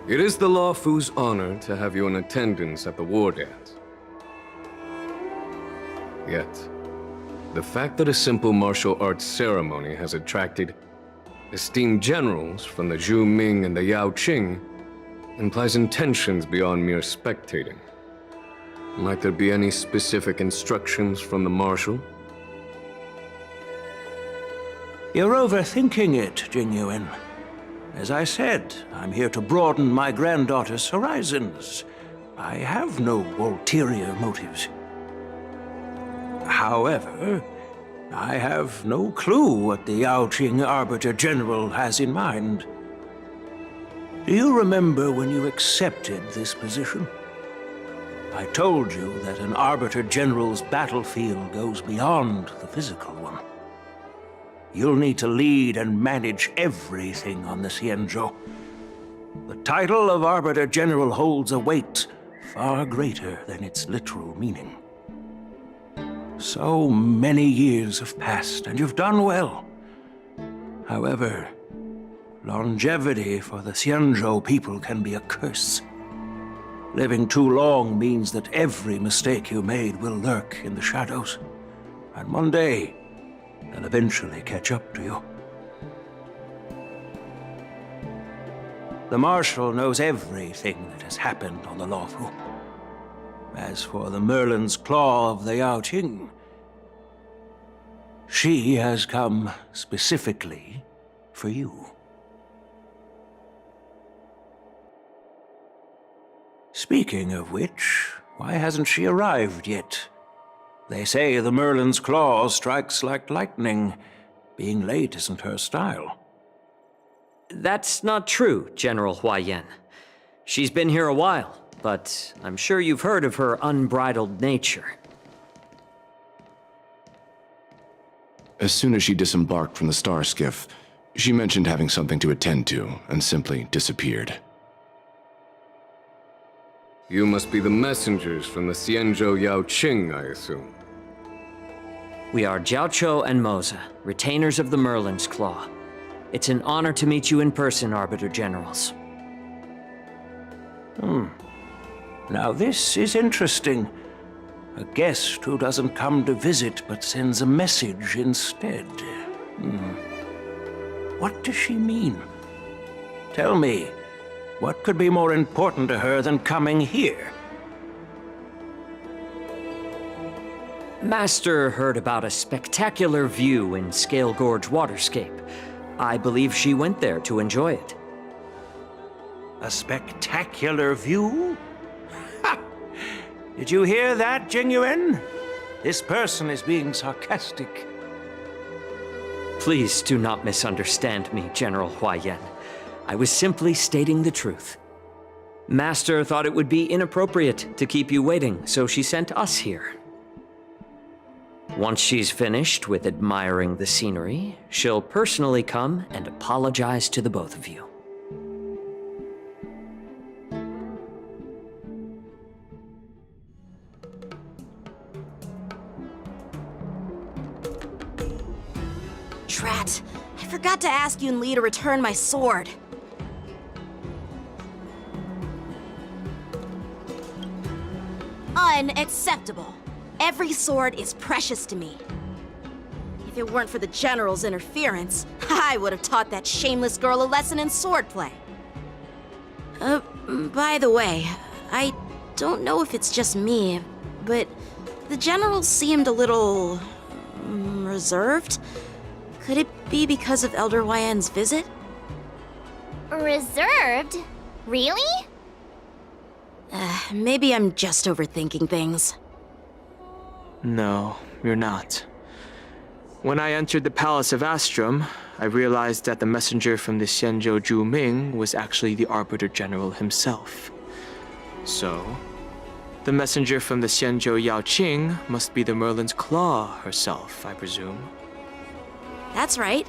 It is the Luofu's honor to have you in attendance at the war dance. Yet, the fact that a simple martial arts ceremony has attracted esteemed generals from the Zhu Ming and the Yao Qing implies intentions beyond mere spectating. Might there be any specific instructions from the Marshal? You're overthinking it, Jingyuan. As I said, I'm here to broaden my granddaughter's horizons. I have no ulterior motives. However, I have no clue what the Yao Qing Arbiter General has in mind. Do you remember when you accepted this position? I told you that an Arbiter General's battlefield goes beyond the physical one. You'll need to lead and manage everything on the Xianzhou. The title of Arbiter General holds a weight far greater than its literal meaning. So many years have passed, and you've done well. However, longevity for the Xianzhou people can be a curse. Living too long means that every mistake you made will lurk in the shadows. And one day, they'll eventually catch up to you. The Marshal knows everything that has happened on the Luofu. As for the Merlin's Claw of the Yao Qing, she has come specifically for you. Speaking of which, why hasn't she arrived yet? They say the Merlin's Claw strikes like lightning. Being late isn't her style. That's not true, General Huaiyan. She's been here a while, but I'm sure you've heard of her unbridled nature. As soon as she disembarked from the star skiff, she mentioned having something to attend to and simply disappeared. You must be the messengers from the Xianzhou Yao Qing, I assume. We are Jiaoqiu and Moza, retainers of the Merlin's Claw. It's an honor to meet you in person, Arbiter Generals. Now this is interesting. A guest who doesn't come to visit but sends a message instead. What does she mean? Tell me, what could be more important to her than coming here? Master heard about a spectacular view in Scale Gorge Waterscape. I believe she went there to enjoy it. A spectacular view? Ha! Did you hear that, Jingyuan? This person is being sarcastic. Please do not misunderstand me, General Huaiyan. I was simply stating the truth. Master thought it would be inappropriate to keep you waiting, so she sent us here. Once she's finished with admiring the scenery, she'll personally come and apologize to the both of you. Drat, I forgot to ask Yun Li to return my sword. Unacceptable. Every sword is precious to me. If it weren't for the General's interference, I would have taught that shameless girl a lesson in swordplay. By the way, I don't know if it's just me, but the General seemed a little reserved. Could it be because of Elder Yuan's visit? Reserved? Really? Maybe I'm just overthinking things. No, you're not. When I entered the Palace of Astrum, I realized that the messenger from the Xianzhou Zhu Ming was actually the Arbiter General himself. So, the messenger from the Xianzhou Yao Qing must be the Merlin's Claw herself, I presume. That's right.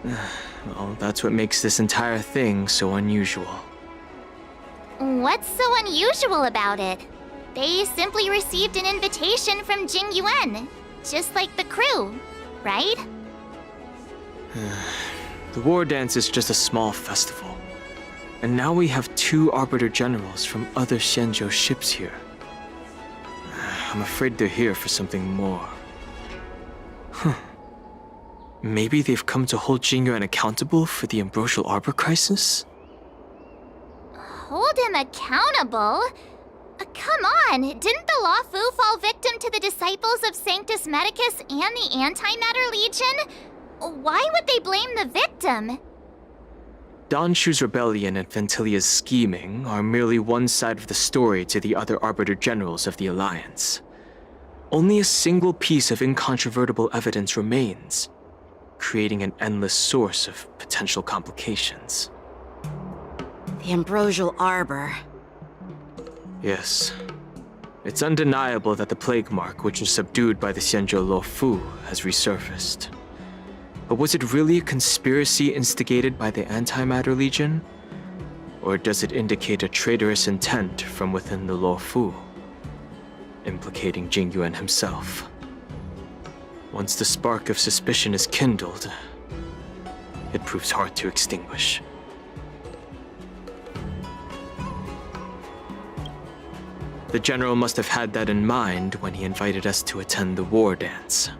Well, that's what makes this entire thing so unusual. What's so unusual about it? They simply received an invitation from Jing Yuan, just like the crew, right? The war dance is just a small festival. And now we have 2 Arbiter Generals from other Xianzhou ships here. I'm afraid they're here for something more. Maybe they've come to hold Jing Yuan accountable for the Ambrosial Arbor crisis? Hold him accountable? Come on, didn't the Luofu fall victim to the disciples of Sanctus Medicus and the Antimatter Legion? Why would they blame the victim? Don Shu's rebellion and Ventilia's scheming are merely one side of the story to the other Arbiter Generals of the Alliance. Only a single piece of incontrovertible evidence remains, creating an endless source of potential complications. The Ambrosial Arbor. Yes. It's undeniable that the plague mark, which was subdued by the Xianzhou Luofu, has resurfaced. But was it really a conspiracy instigated by the Antimatter Legion? Or does it indicate a traitorous intent from within the Luofu, implicating Jing Yuan himself? Once the spark of suspicion is kindled, it proves hard to extinguish. The General must have had that in mind when he invited us to attend the war dance.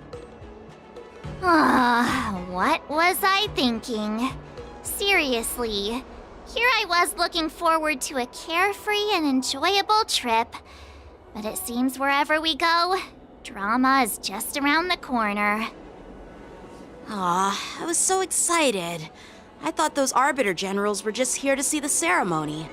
What was I thinking? Seriously, here I was looking forward to a carefree and enjoyable trip. But it seems wherever we go, drama is just around the corner. Aw, I was so excited. I thought those Arbiter Generals were just here to see the ceremony.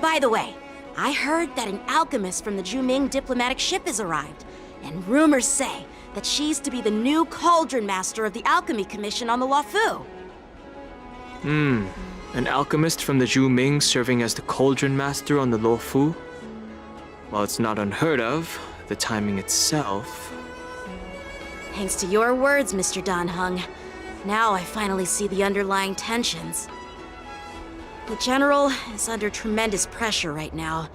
By the way, I heard that an alchemist from the Zhuming diplomatic ship has arrived, and rumors say that she's to be the new Cauldron Master of the Alchemy Commission on the Luofu. An alchemist from the Zhuming serving as the Cauldron Master on the Luofu? While it's not unheard of, the timing itself... Thanks to your words, Mr. Danheng. Now I finally see the underlying tensions. The General is under tremendous pressure right now,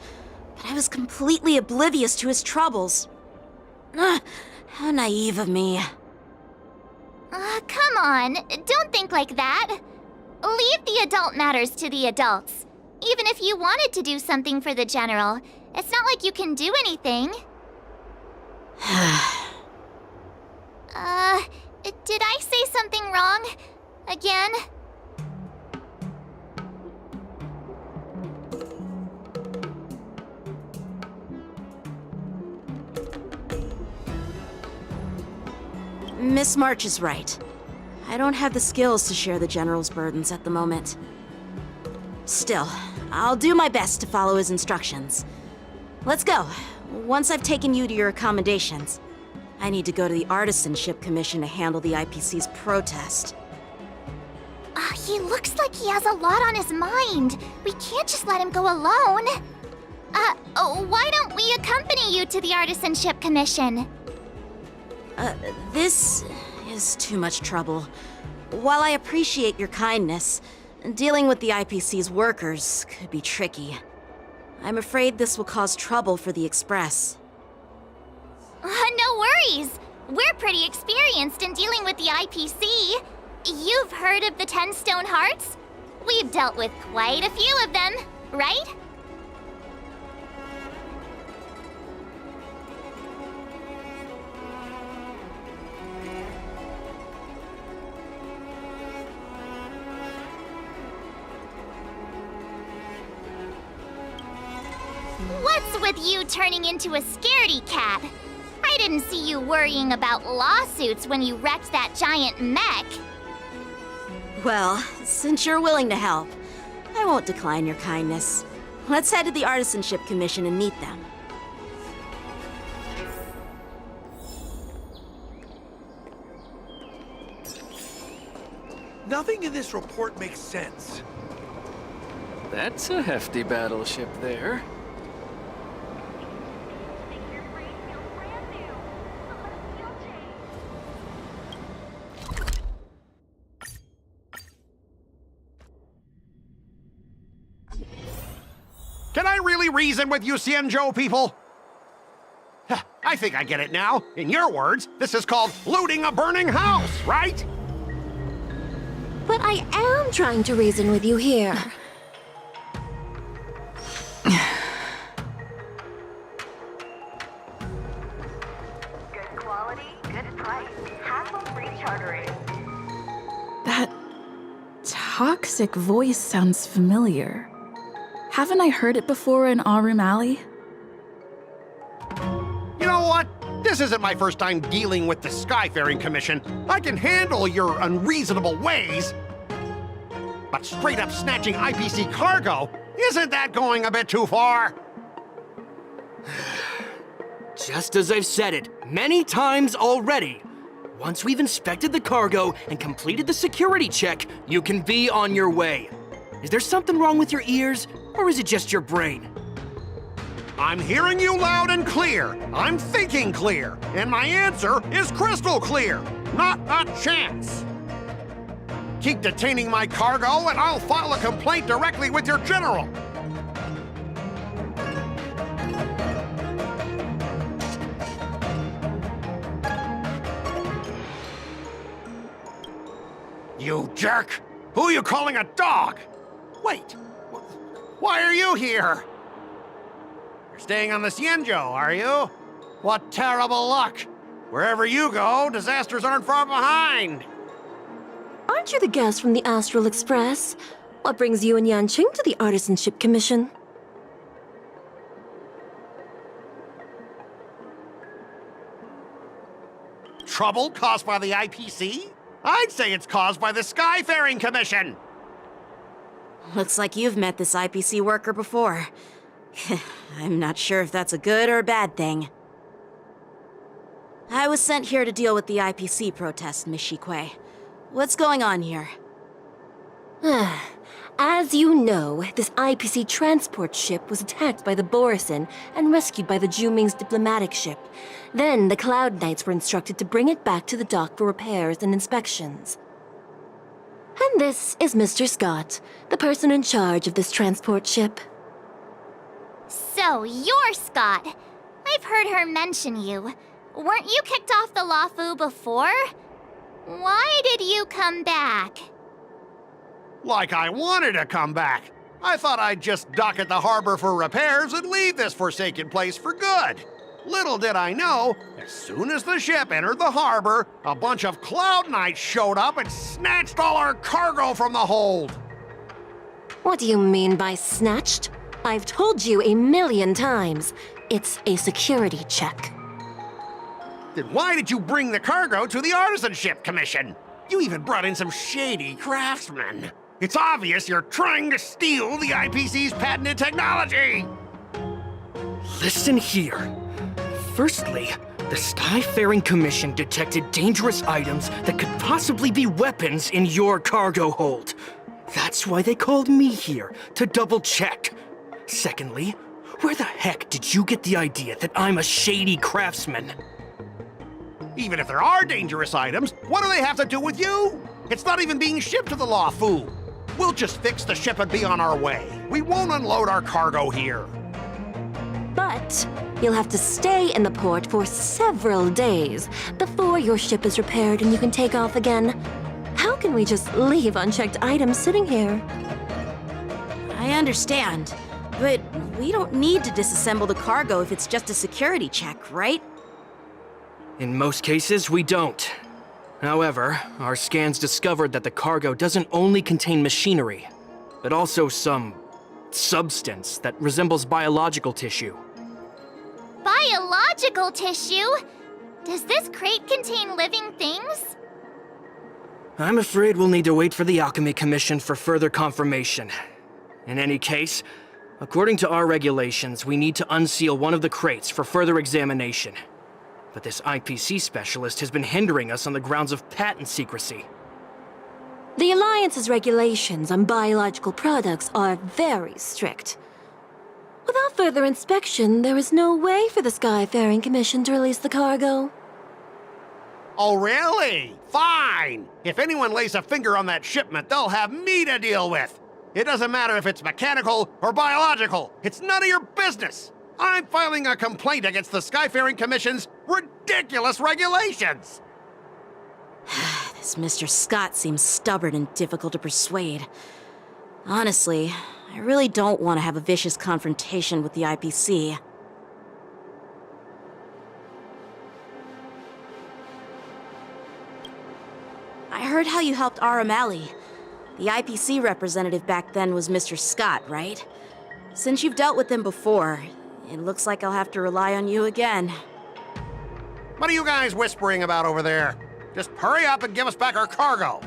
but I was completely oblivious to his troubles. How naive of me. Come on, don't think like that. Leave the adult matters to the adults. Even if you wanted to do something for the General, it's not like you can do anything. Did I say something wrong? Again? Miss March is right. I don't have the skills to share the General's burdens at the moment. Still, I'll do my best to follow his instructions. Let's go. Once I've taken you to your accommodations, I need to go to the Artisanship Commission to handle the IPC's protest. He looks like he has a lot on his mind. We can't just let him go alone. Why don't we accompany you to the Artisanship Commission? This is too much trouble. While I appreciate your kindness, dealing with the IPC's workers could be tricky. I'm afraid this will cause trouble for the Express. No worries. We're pretty experienced in dealing with the IPC. You've heard of the 10 Stone Hearts? We've dealt with quite a few of them, right? What's with you turning into a scaredy cat? I didn't see you worrying about lawsuits when you wrecked that giant mech. Well, since you're willing to help, I won't decline your kindness. Let's head to the Artisanship Commission and meet them. Nothing in this report makes sense. That's a hefty battleship there. Can I really reason with you Xianzhou people? I think I get it now. In your words, this is called looting a burning house, right? But I am trying to reason with you here. Good quality, good price. Hassle-free chartering. That toxic voice sounds familiar. Haven't I heard it before in Aurum Alley? You know what? This isn't my first time dealing with the Skyfaring Commission. I can handle your unreasonable ways. But straight up snatching IPC cargo, isn't that going a bit too far? Just as I've said it many times already. Once we've inspected the cargo and completed the security check, you can be on your way. Is there something wrong with your ears, or is it just your brain? I'm hearing you loud and clear. I'm thinking clear. And my answer is crystal clear. Not a chance. Keep detaining my cargo and I'll file a complaint directly with your general. You jerk! Who are you calling a dog? Wait, why are you here? You're staying on the Xianzhou, are you? What terrible luck! Wherever you go, disasters aren't far behind! Aren't you the guest from the Astral Express? What brings you and Yanqing to the Artisanship Commission? Trouble caused by the IPC? I'd say it's caused by the Skyfaring Commission! Looks like you've met this IPC worker before. I'm not sure if that's a good or a bad thing. I was sent here to deal with the IPC protest, Miss Shikui. What's going on here? As you know, this IPC transport ship was attacked by the Borisin and rescued by the Juming's diplomatic ship. Then the Cloud Knights were instructed to bring it back to the dock for repairs and inspections. And this is Mr. Scott, the person in charge of this transport ship. So, you're Scott. I've heard her mention you. Weren't you kicked off the Luofu before? Why did you come back? Like I wanted to come back. I thought I'd just dock at the harbor for repairs and leave this forsaken place for good. Little did I know, as soon as the ship entered the harbor, a bunch of Cloud Knights showed up and snatched all our cargo from the hold. What do you mean by snatched? I've told you 1,000,000 times. It's a security check. Then why did you bring the cargo to the Artisanship Commission? You even brought in some shady craftsmen. It's obvious you're trying to steal the IPC's patented technology! Listen here. Firstly, The Skyfaring Commission detected dangerous items that could possibly be weapons in your cargo hold. That's why they called me here, to double check. Secondly, where the heck did you get the idea that I'm a shady craftsman? Even if there are dangerous items, what do they have to do with you? It's not even being shipped to the Luofu. We'll just fix the ship and be on our way. We won't unload our cargo here. But you'll have to stay in the port for several days before your ship is repaired and you can take off again. How can we just leave unchecked items sitting here? I understand, but we don't need to disassemble the cargo if it's just a security check, right? In most cases, we don't. However, our scans discovered that the cargo doesn't only contain machinery, but also some substance that resembles biological tissue. Biological tissue? Does this crate contain living things? I'm afraid we'll need to wait for the Alchemy Commission for further confirmation. In any case, according to our regulations, we need to unseal one of the crates for further examination. But this IPC specialist has been hindering us on the grounds of patent secrecy. The Alliance's regulations on biological products are very strict. Without further inspection, there is no way for the Skyfaring Commission to release the cargo. Oh, really? Fine! If anyone lays a finger on that shipment, they'll have me to deal with. It doesn't matter if it's mechanical or biological. It's none of your business. I'm filing a complaint against the Skyfaring Commission's ridiculous regulations! This Mr. Scott seems stubborn and difficult to persuade. Honestly, I really don't want to have a vicious confrontation with the IPC. I heard how you helped Aramali. The IPC representative back then was Mr. Scott, right? Since you've dealt with him before, it looks like I'll have to rely on you again. What are you guys whispering about over there? Just hurry up and give us back our cargo!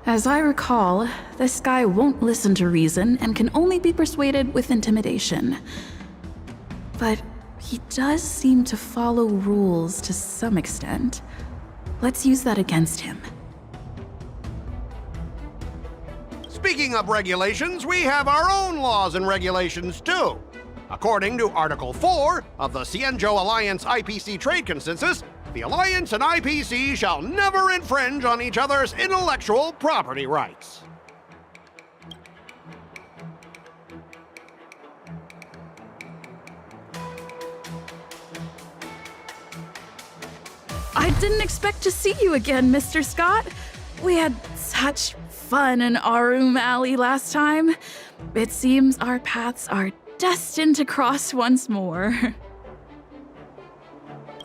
As I recall, this guy won't listen to reason and can only be persuaded with intimidation. But he does seem to follow rules to some extent. Let's use that against him. Speaking of regulations, we have our own laws and regulations too. According to Article 4 of the Xianzhou Alliance IPC Trade Consensus, the Alliance and IPC shall never infringe on each other's intellectual property rights. I didn't expect to see you again, Mr. Scott. We had such fun in Arum Alley last time. It seems our paths are destined to cross once more.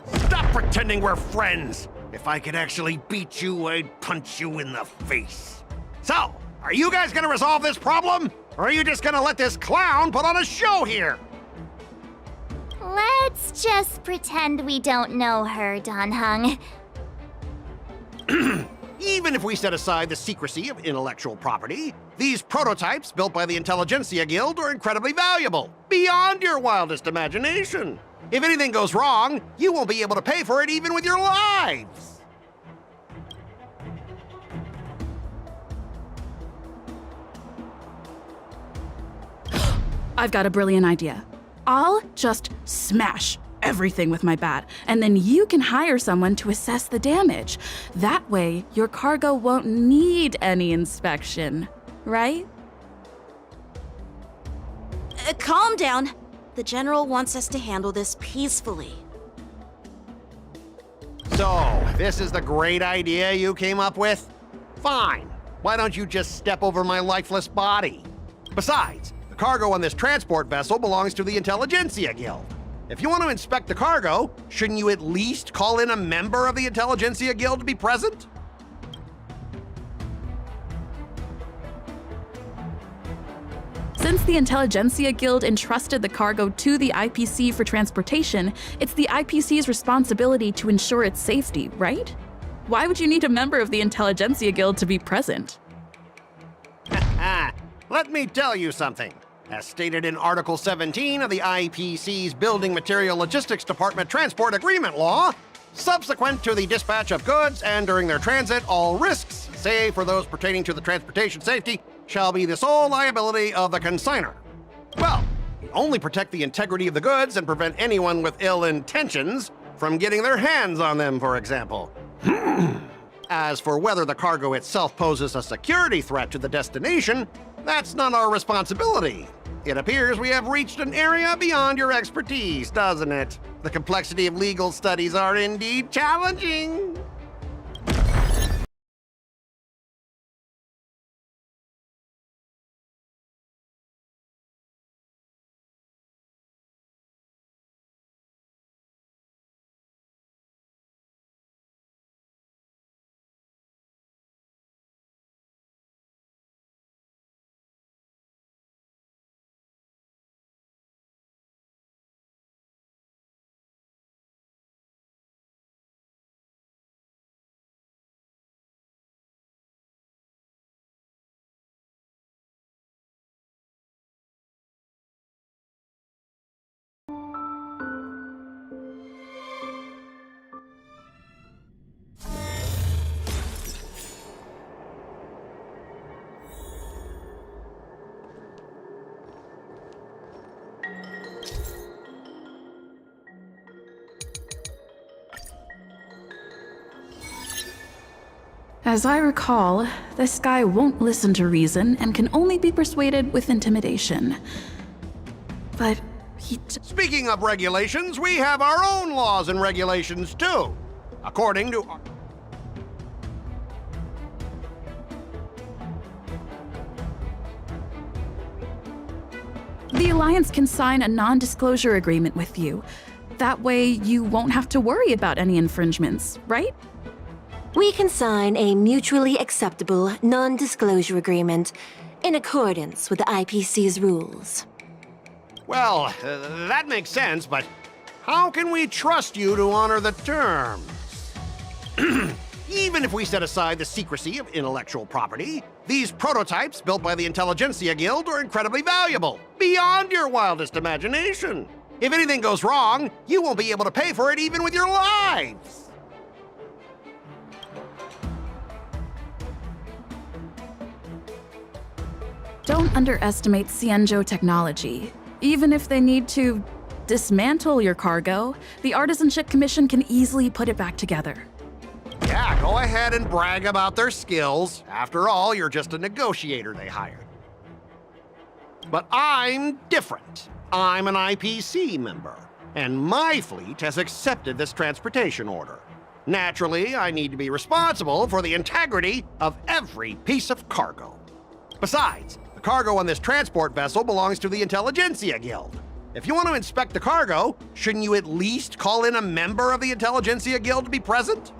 Stop pretending we're friends! If I could actually beat you, I'd punch you in the face. So, are you guys gonna resolve this problem? Or are you just gonna let this clown put on a show here? Let's just pretend we don't know her, Don Hung. Even if we set aside the secrecy of intellectual property, these prototypes built by the Intelligentsia Guild are incredibly valuable, beyond your wildest imagination. If anything goes wrong, you won't be able to pay for it even with your lives. I've got a brilliant idea. I'll just smash everything with my bat, and then you can hire someone to assess the damage. That way, your cargo won't need any inspection, right? Calm down. The General wants us to handle this peacefully. So, this is the great idea you came up with? Fine. Why don't you just step over my lifeless body? Besides, the cargo on this transport vessel belongs to the Intelligentsia Guild. If you want to inspect the cargo, shouldn't you at least call in a member of the Intelligentsia Guild to be present? Since the Intelligentsia Guild entrusted the cargo to the IPC for transportation, it's the IPC's responsibility to ensure its safety, right? Why would you need a member of the Intelligentsia Guild to be present? Let me tell you something. As stated in Article 17 of the IPC's Building Material Logistics Department Transport Agreement Law, subsequent to the dispatch of goods and during their transit, all risks, save for those pertaining to the transportation safety, shall be the sole liability of the consignor. Well, we only protect the integrity of the goods and prevent anyone with ill intentions from getting their hands on them, for example. As for whether the cargo itself poses a security threat to the destination, that's not our responsibility. It appears we have reached an area beyond your expertise, doesn't it? The complexity of legal studies are indeed challenging. As I recall, this guy won't listen to reason and can only be persuaded with intimidation. But Speaking of regulations, we have our own laws and regulations too. According to the Alliance can sign a non-disclosure agreement with you. That way, you won't have to worry about any infringements, right? We can sign a mutually acceptable non-disclosure agreement in accordance with the IPC's rules. Well, that makes sense, but how can we trust you to honor the terms? Even if we set aside the secrecy of intellectual property, these prototypes built by the Intelligentsia Guild are incredibly valuable, beyond your wildest imagination. If anything goes wrong, you won't be able to pay for it even with your lives. Don't underestimate Cienjo technology. Even if they need to dismantle your cargo, the Artisanship Commission can easily put it back together. Yeah, go ahead and brag about their skills. After all, you're just a negotiator they hired. But I'm different. I'm an IPC member, and my fleet has accepted this transportation order. Naturally, I need to be responsible for the integrity of every piece of cargo. Besides, the cargo on this transport vessel belongs to the Intelligentsia Guild. If you want to inspect the cargo, shouldn't you at least call in a member of the Intelligentsia Guild to be present?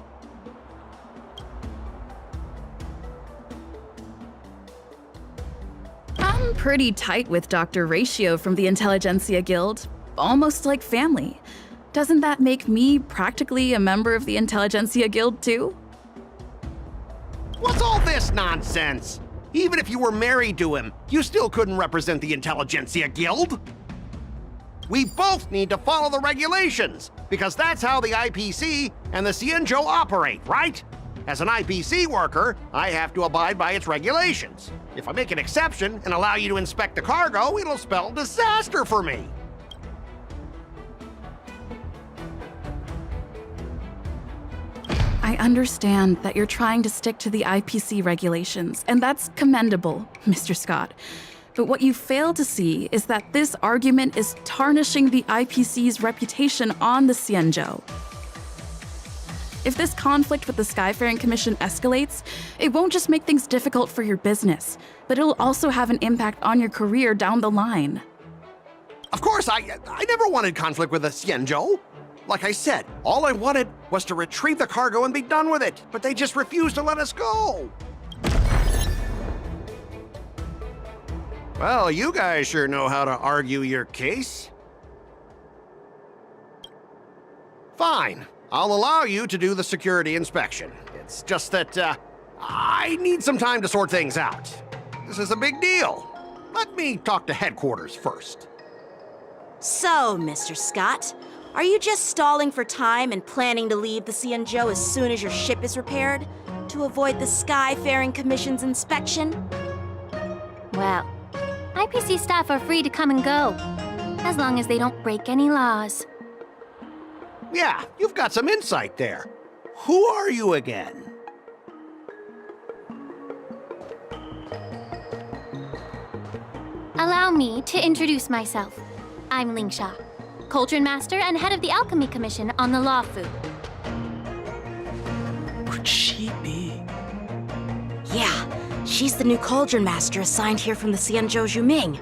I'm pretty tight with Dr. Ratio from the Intelligentsia Guild, almost like family. Doesn't that make me practically a member of the Intelligentsia Guild too? What's all this nonsense? Even if you were married to him, you still couldn't represent the Intelligentsia Guild. We both need to follow the regulations, because that's how the IPC and the Cienjo operate, right? As an IPC worker, I have to abide by its regulations. If I make an exception and allow you to inspect the cargo, it'll spell disaster for me. I understand that you're trying to stick to the IPC regulations, and that's commendable, Mr. Scott. But what you fail to see is that this argument is tarnishing the IPC's reputation on the Xianzhou. If this conflict with the Skyfaring Commission escalates, it won't just make things difficult for your business, but it'll also have an impact on your career down the line. Of course, I never wanted conflict with the Xianzhou. Like I said, all I wanted was to retrieve the cargo and be done with it, but they just refused to let us go. Well, you guys sure know how to argue your case. Fine, I'll allow you to do the security inspection. It's just that, I need some time to sort things out. This is a big deal. Let me talk to headquarters first. So, Mr. Scott, are you just stalling for time and planning to leave the Xianzhou as soon as your ship is repaired? To avoid the Skyfaring Commission's inspection? Well, IPC staff are free to come and go, as long as they don't break any laws. Yeah, you've got some insight there. Who are you again? Allow me to introduce myself. I'm Lingsha, Cauldron Master and head of the Alchemy Commission on the Luofu. Could she be? Yeah, she's the new Cauldron Master assigned here from the Xianzhou Zhuming.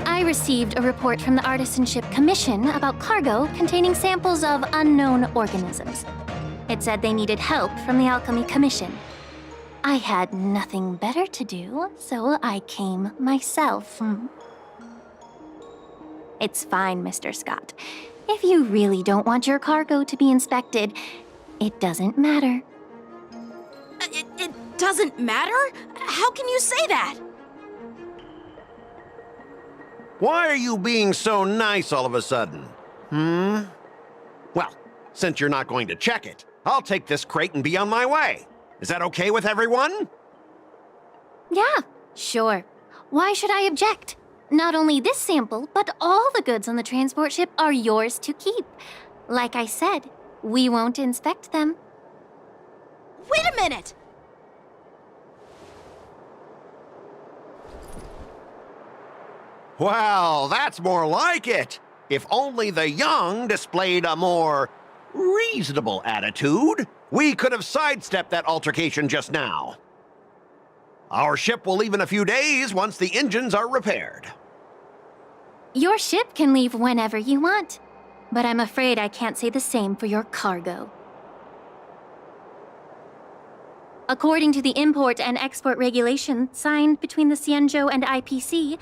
I received a report from the Artisanship Commission about cargo containing samples of unknown organisms. It said they needed help from the Alchemy Commission. I had nothing better to do, so I came myself. It's fine, Mr. Scott. If you really don't want your cargo to be inspected, it doesn't matter. It doesn't matter? How can you say that? Why are you being so nice all of a sudden? Well, since you're not going to check it, I'll take this crate and be on my way. Is that okay with everyone? Yeah, sure. Why should I object? Not only this sample, but all the goods on the transport ship are yours to keep. Like I said, we won't inspect them. Wait a minute! Well, that's more like it. If only the young displayed a more reasonable attitude, we could have sidestepped that altercation just now. Our ship will leave in a few days once the engines are repaired. Your ship can leave whenever you want, but I'm afraid I can't say the same for your cargo. According to the import and export regulation signed between the Xianzhou and IPC,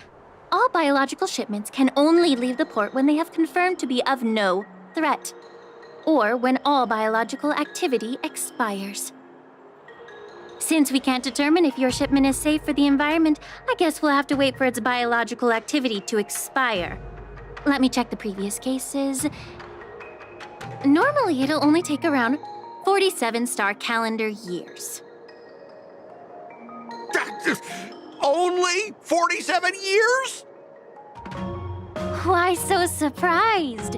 all biological shipments can only leave the port when they have confirmed to be of no threat, or when all biological activity expires. Since we can't determine if your shipment is safe for the environment, I guess we'll have to wait for its biological activity to expire. Let me check the previous cases. Normally, it'll only take around 47 star calendar years. Only 47 years? Why so surprised?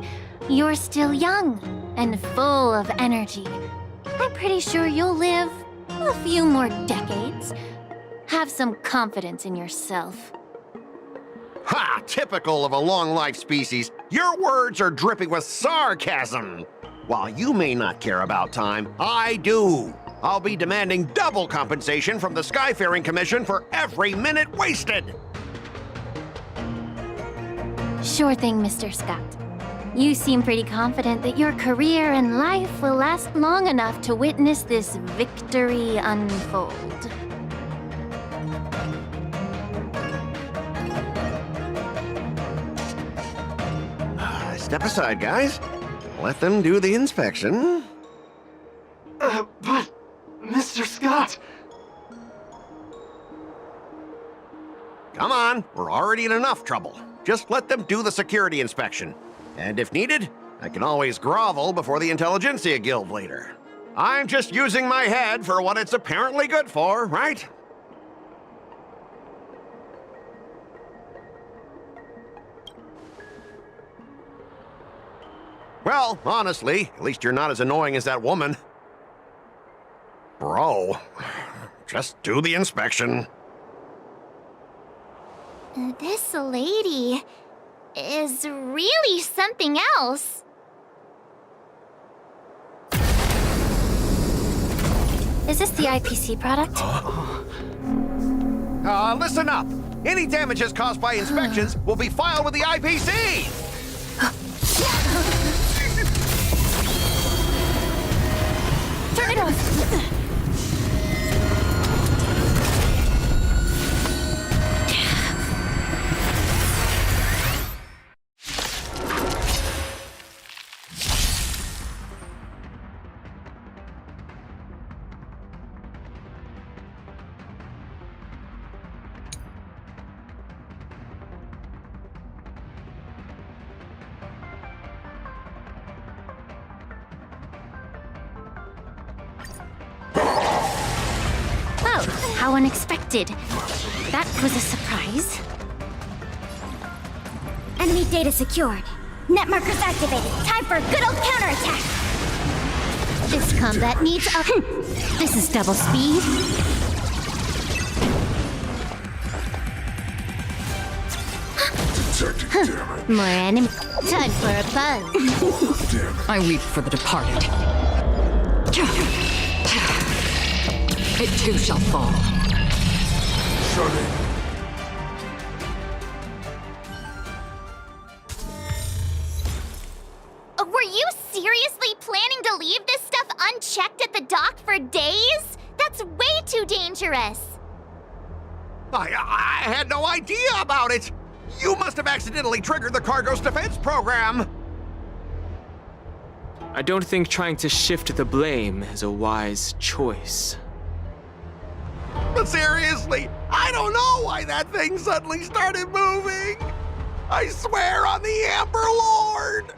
You're still young and full of energy. I'm pretty sure you'll live a few more decades. Have some confidence in yourself. Ha! Typical of a long-life species. Your words are dripping with sarcasm. While you may not care about time, I do. I'll be demanding double compensation from the Skyfaring Commission for every minute wasted. Sure thing, Mr. Scott. You seem pretty confident that your career and life will last long enough to witness this victory unfold. Step aside, guys. Let them do the inspection. But, Mr. Scott... Come on, we're already in enough trouble. Just let them do the security inspection. And if needed, I can always grovel before the Intelligentsia Guild later. I'm just using my head for what it's apparently good for, right? Well, honestly, at least you're not as annoying as that woman. Bro, just do the inspection. This lady is really something else. Is this the IPC product? Listen up. Any damages caused by inspections will be filed with the IPC. Turn it off! Oh, how unexpected. That was a surprise. Enemy data secured. Net markers activated. Time for a good old counterattack. This combat needs up. This is double speed. More enemy. Time for a buzz. I weep for the departed. It too shall fall. Were you seriously planning to leave this stuff unchecked at the dock for days? That's way too dangerous. I had no idea about it. You must have accidentally triggered the cargo's defense program. I don't think trying to shift the blame is a wise choice. But seriously, I don't know why that thing suddenly started moving. I swear on the Amber Lord.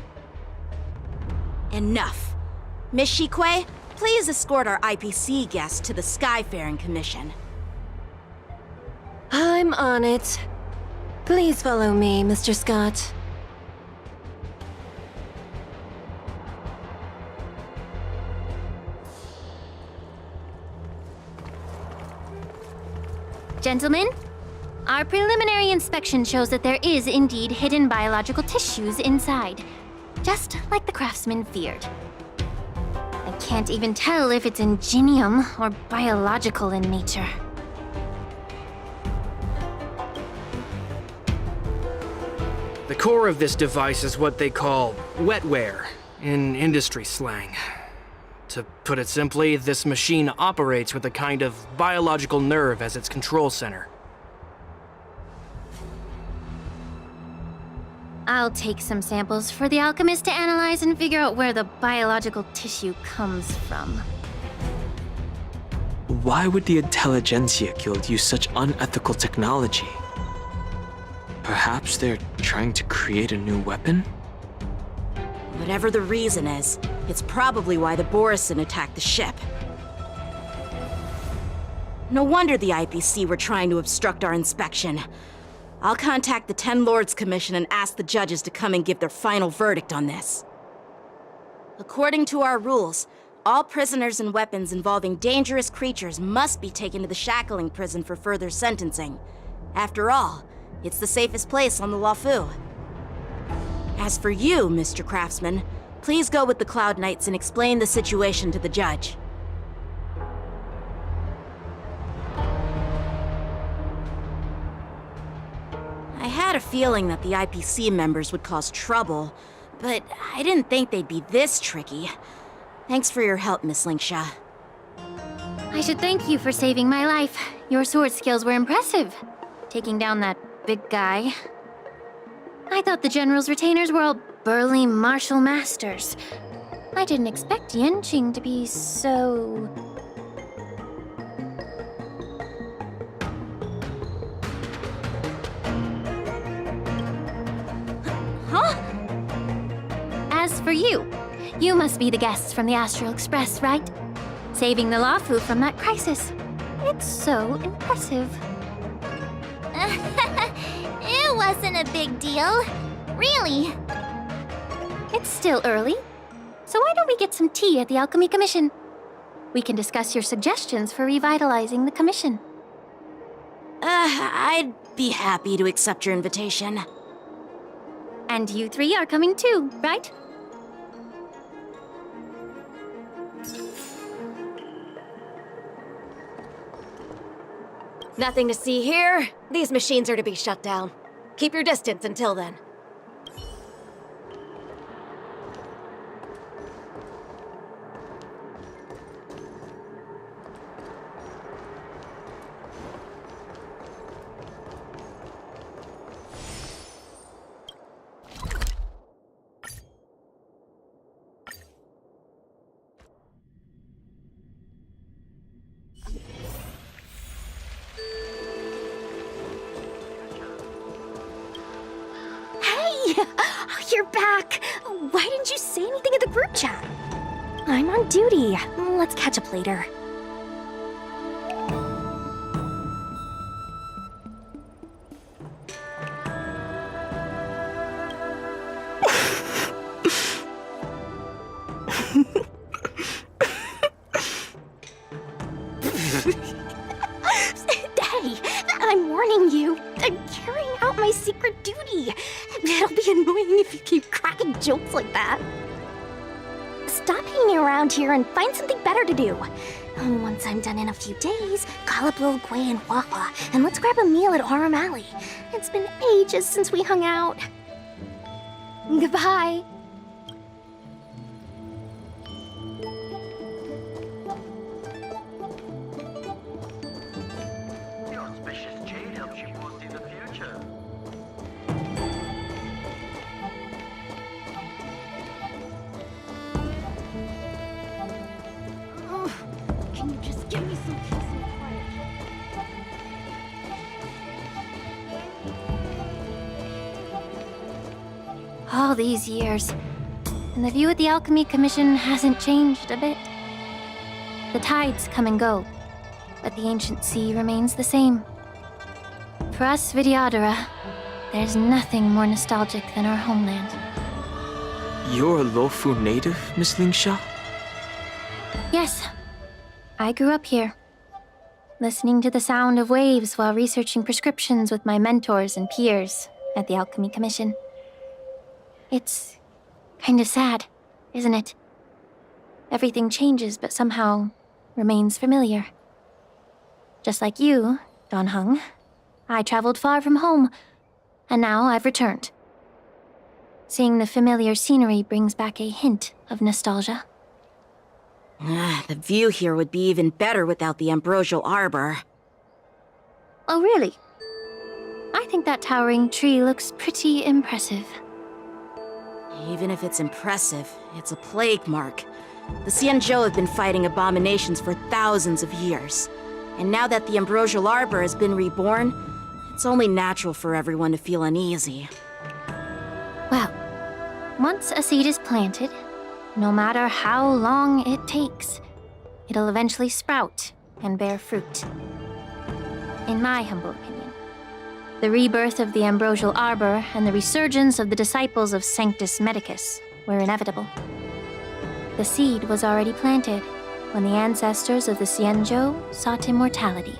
Enough. Miss Shikwe, please escort our IPC guest to the Skyfaring Commission. I'm on it. Please follow me, Mr. Scott. Gentlemen, our preliminary inspection shows that there is indeed hidden biological tissues inside, just like the craftsman feared. I can't even tell if it's ingenium or biological in nature. The core of this device is what they call wetware in industry slang. To put it simply, this machine operates with a kind of biological nerve as its control center. I'll take some samples for the alchemist to analyze and figure out where the biological tissue comes from. Why would the Intelligentsia Guild use such unethical technology? Perhaps they're trying to create a new weapon? Whatever the reason is, it's probably why the Borison attacked the ship. No wonder the IPC were trying to obstruct our inspection. I'll contact the Ten Lords Commission and ask the judges to come and give their final verdict on this. According to our rules, all prisoners and weapons involving dangerous creatures must be taken to the shackling prison for further sentencing. After all, it's the safest place on the Luofu. As for you, Mr. Craftsman, please go with the Cloud Knights and explain the situation to the judge. I had a feeling that the IPC members would cause trouble, but I didn't think they'd be this tricky. Thanks for your help, Miss Lingsha. I should thank you for saving my life. Your sword skills were impressive. Taking down that big guy. I thought the General's retainers were all burly martial masters. I didn't expect Yenqing to be so... Huh? As for you, you must be the guests from the Astral Express, right? saving the Lawfu from that crisis. It's so impressive. It wasn't a big deal. Really. It's still early, so why don't we get some tea at the Alchemy Commission? We can discuss your suggestions for revitalizing the commission. I'd be happy to accept your invitation. And you three are coming too, right? Nothing to see here. These machines are to be shut down. Keep your distance until then. You're back! Why didn't you say anything in the group chat? I'm on duty. Let's catch up later. Hey, I'm warning you. I'm carrying out my secret duty. It'll be annoying if you keep cracking jokes like that. Stop hanging around here and find something better to do. Once I'm done in a few days, call up Lil Gwei and Wawa, and let's grab a meal at Aurum Alley. It's been ages since we hung out. Goodbye. Can you just give me some peace and quiet? All these years, and the view at the Alchemy Commission hasn't changed a bit. The tides come and go, but the ancient sea remains the same. For us Vidyadhara, there's nothing more nostalgic than our homeland. You're a Lawfu native, Miss Lingsha? Yes, I grew up here, listening to the sound of waves while researching prescriptions with my mentors and peers at the Alchemy Commission. It's kind of sad, isn't it? Everything changes but somehow remains familiar. Just like you, Don Hung, I traveled far from home, and now I've returned. Seeing the familiar scenery brings back a hint of nostalgia. The view here would be even better without the ambrosial arbor. Oh, really? I think that towering tree looks pretty impressive. Even if it's impressive, it's a plague mark. The Xianzhou have been fighting abominations for thousands of years. And now that the ambrosial arbor has been reborn, it's only natural for everyone to feel uneasy. Well, once a seed is planted, no matter how long it takes, it'll eventually sprout and bear fruit. In my humble opinion, the rebirth of the ambrosial arbor and the resurgence of the disciples of Sanctus Medicus were inevitable. The seed was already planted when the ancestors of the Xianzhou sought immortality.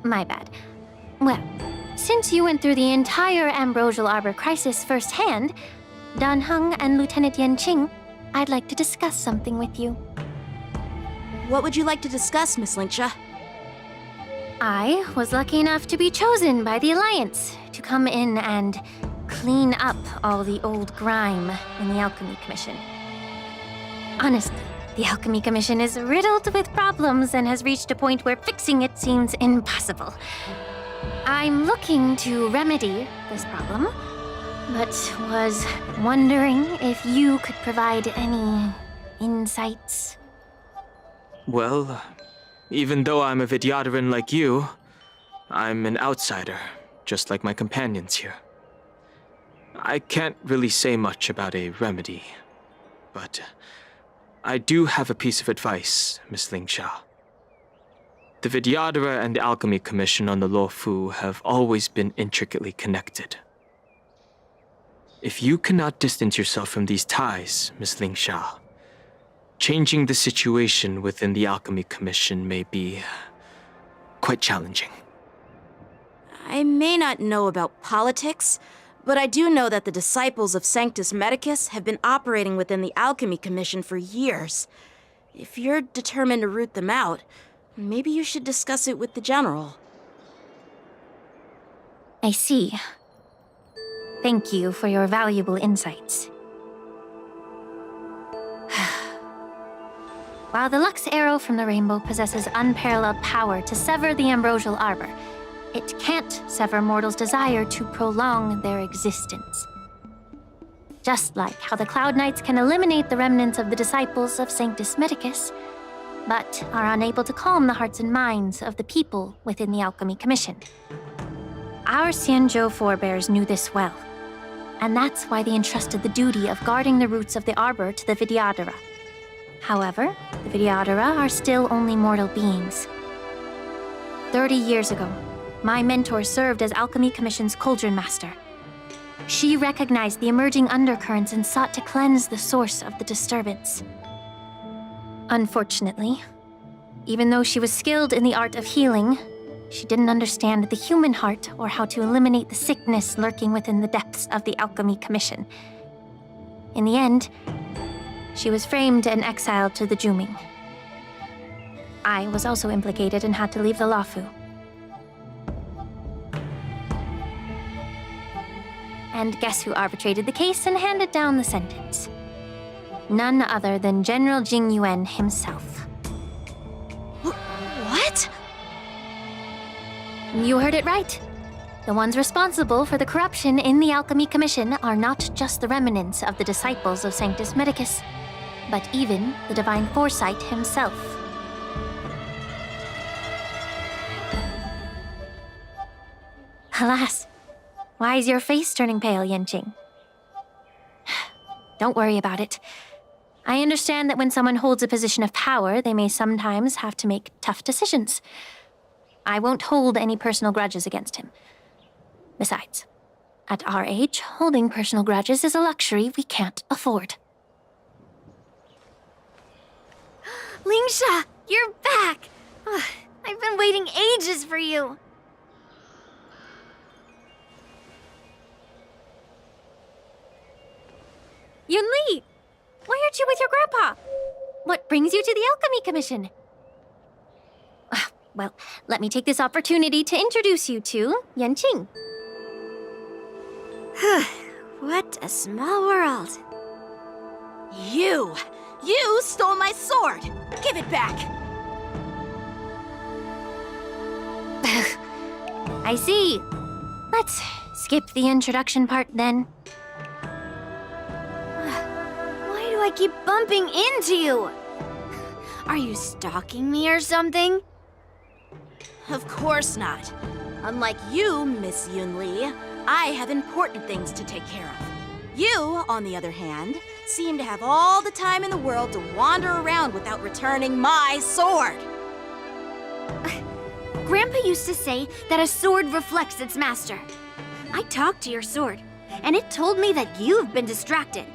My bad. Well, since you went through the entire Ambrosial Arbor crisis firsthand, Dan Heng and Lieutenant Yanqing, I'd like to discuss something with you. What would you like to discuss, Miss Lingsha? I was lucky enough to be chosen by the Alliance to come in and clean up all the old grime in the Alchemy Commission. Honestly, the Alchemy Commission is riddled with problems and has reached a point where fixing it seems impossible. I'm looking to remedy this problem, but was wondering if you could provide any insights. Well, even though I'm a Vidyadharan like you, I'm an outsider, just like my companions here. I can't really say much about a remedy, but I do have a piece of advice, Miss Lingsha. The Vidyadhara and the Alchemy Commission on the Luofu have always been intricately connected. If you cannot distance yourself from these ties, Miss Lingsha, changing the situation within the Alchemy Commission may be quite challenging. I may not know about politics, but I do know that the disciples of Sanctus Medicus have been operating within the Alchemy Commission for years. If you're determined to root them out, maybe you should discuss it with the General. I see. Thank you for your valuable insights. While the Lux Arrow from the Rainbow possesses unparalleled power to sever the Ambrosial Arbor, it can't sever mortals' desire to prolong their existence. Just like how the Cloud Knights can eliminate the remnants of the disciples of Sanctus Medicus, but are unable to calm the hearts and minds of the people within the Alchemy Commission. Our Xianzhou forebears knew this well, and that's why they entrusted the duty of guarding the roots of the Arbor to the Vidyadhara. However, the Vidyadhara are still only mortal beings. 30 years ago, my mentor served as Alchemy Commission's Cauldron Master. She recognized the emerging undercurrents and sought to cleanse the source of the disturbance. Unfortunately, even though she was skilled in the art of healing, she didn't understand the human heart or how to eliminate the sickness lurking within the depths of the Alchemy Commission. In the end, she was framed and exiled to the Juming. I was also implicated and had to leave the Luofu. And guess who arbitrated the case and handed down the sentence? None other than General Jing Yuan himself. What? You heard it right. The ones responsible for the corruption in the Alchemy Commission are not just the remnants of the disciples of Sanctus Medicus, but even the Divine Foresight himself. Alas, why is your face turning pale, Yanqing? Don't worry about it. I understand that when someone holds a position of power, they may sometimes have to make tough decisions. I won't hold any personal grudges against him. Besides, at our age, holding personal grudges is a luxury we can't afford. Lingsha, you're back! I've been waiting ages for you. Yunli! Why aren't you with your grandpa? What brings you to the Alchemy Commission? Well, let me take this opportunity to introduce you to Yanqing. What a small world. You stole my sword! Give it back! I see. Let's skip the introduction part then. Why do I keep bumping into you? Are you stalking me or something? Of course not. Unlike you, Miss Yunli, I have important things to take care of. You, on the other hand, seem to have all the time in the world to wander around without returning my sword. Grandpa used to say that a sword reflects its master. I talked to your sword, and it told me that you've been distracted.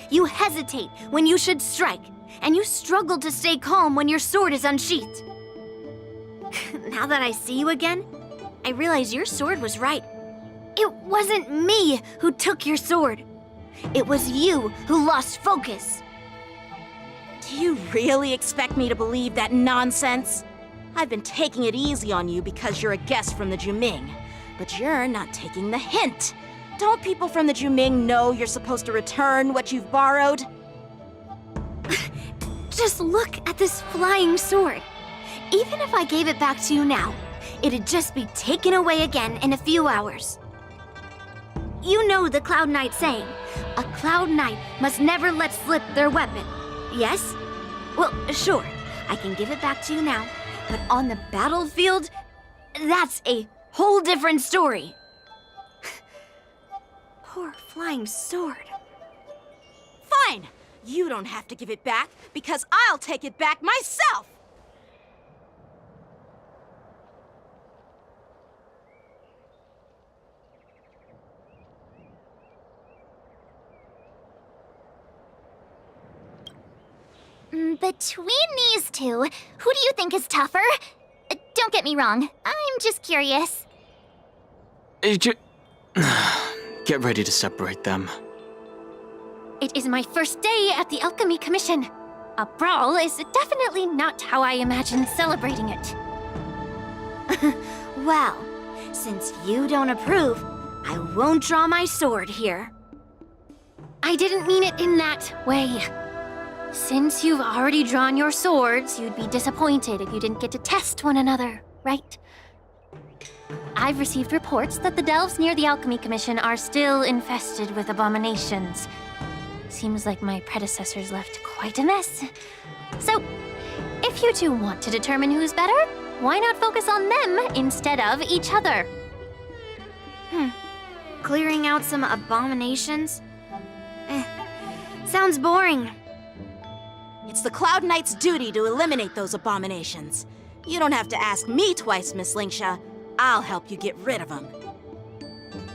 You hesitate when you should strike, and you struggle to stay calm when your sword is unsheathed. Now that I see you again, I realize your sword was right. It wasn't me who took your sword. It was you who lost focus. Do you really expect me to believe that nonsense? I've been taking it easy on you because you're a guest from the Juming, but you're not taking the hint. Don't people from the Juming know you're supposed to return what you've borrowed? Just look at this flying sword. Even if I gave it back to you now, it'd just be taken away again in a few hours. You know the Cloud Knight saying. A Cloud Knight must never let slip their weapon. Yes? Well, sure. I can give it back to you now. But on the battlefield, that's a whole different story. Poor flying sword. Fine! You don't have to give it back, because I'll take it back myself! Between these two, who do you think is tougher? Don't get me wrong, I'm just curious. Get ready to separate them. It is my first day at the Alchemy Commission. A brawl is definitely not how I imagined celebrating it. Well, since you don't approve, I won't draw my sword here. I didn't mean it in that way. Since you've already drawn your swords, you'd be disappointed if you didn't get to test one another, right? I've received reports that the delves near the Alchemy Commission are still infested with abominations. Seems like my predecessors left quite a mess. So, if you two want to determine who's better, why not focus on them instead of each other? Clearing out some abominations? Sounds boring. It's the Cloud Knight's duty to eliminate those abominations. You don't have to ask me twice, Miss Lingsha. I'll help you get rid of them.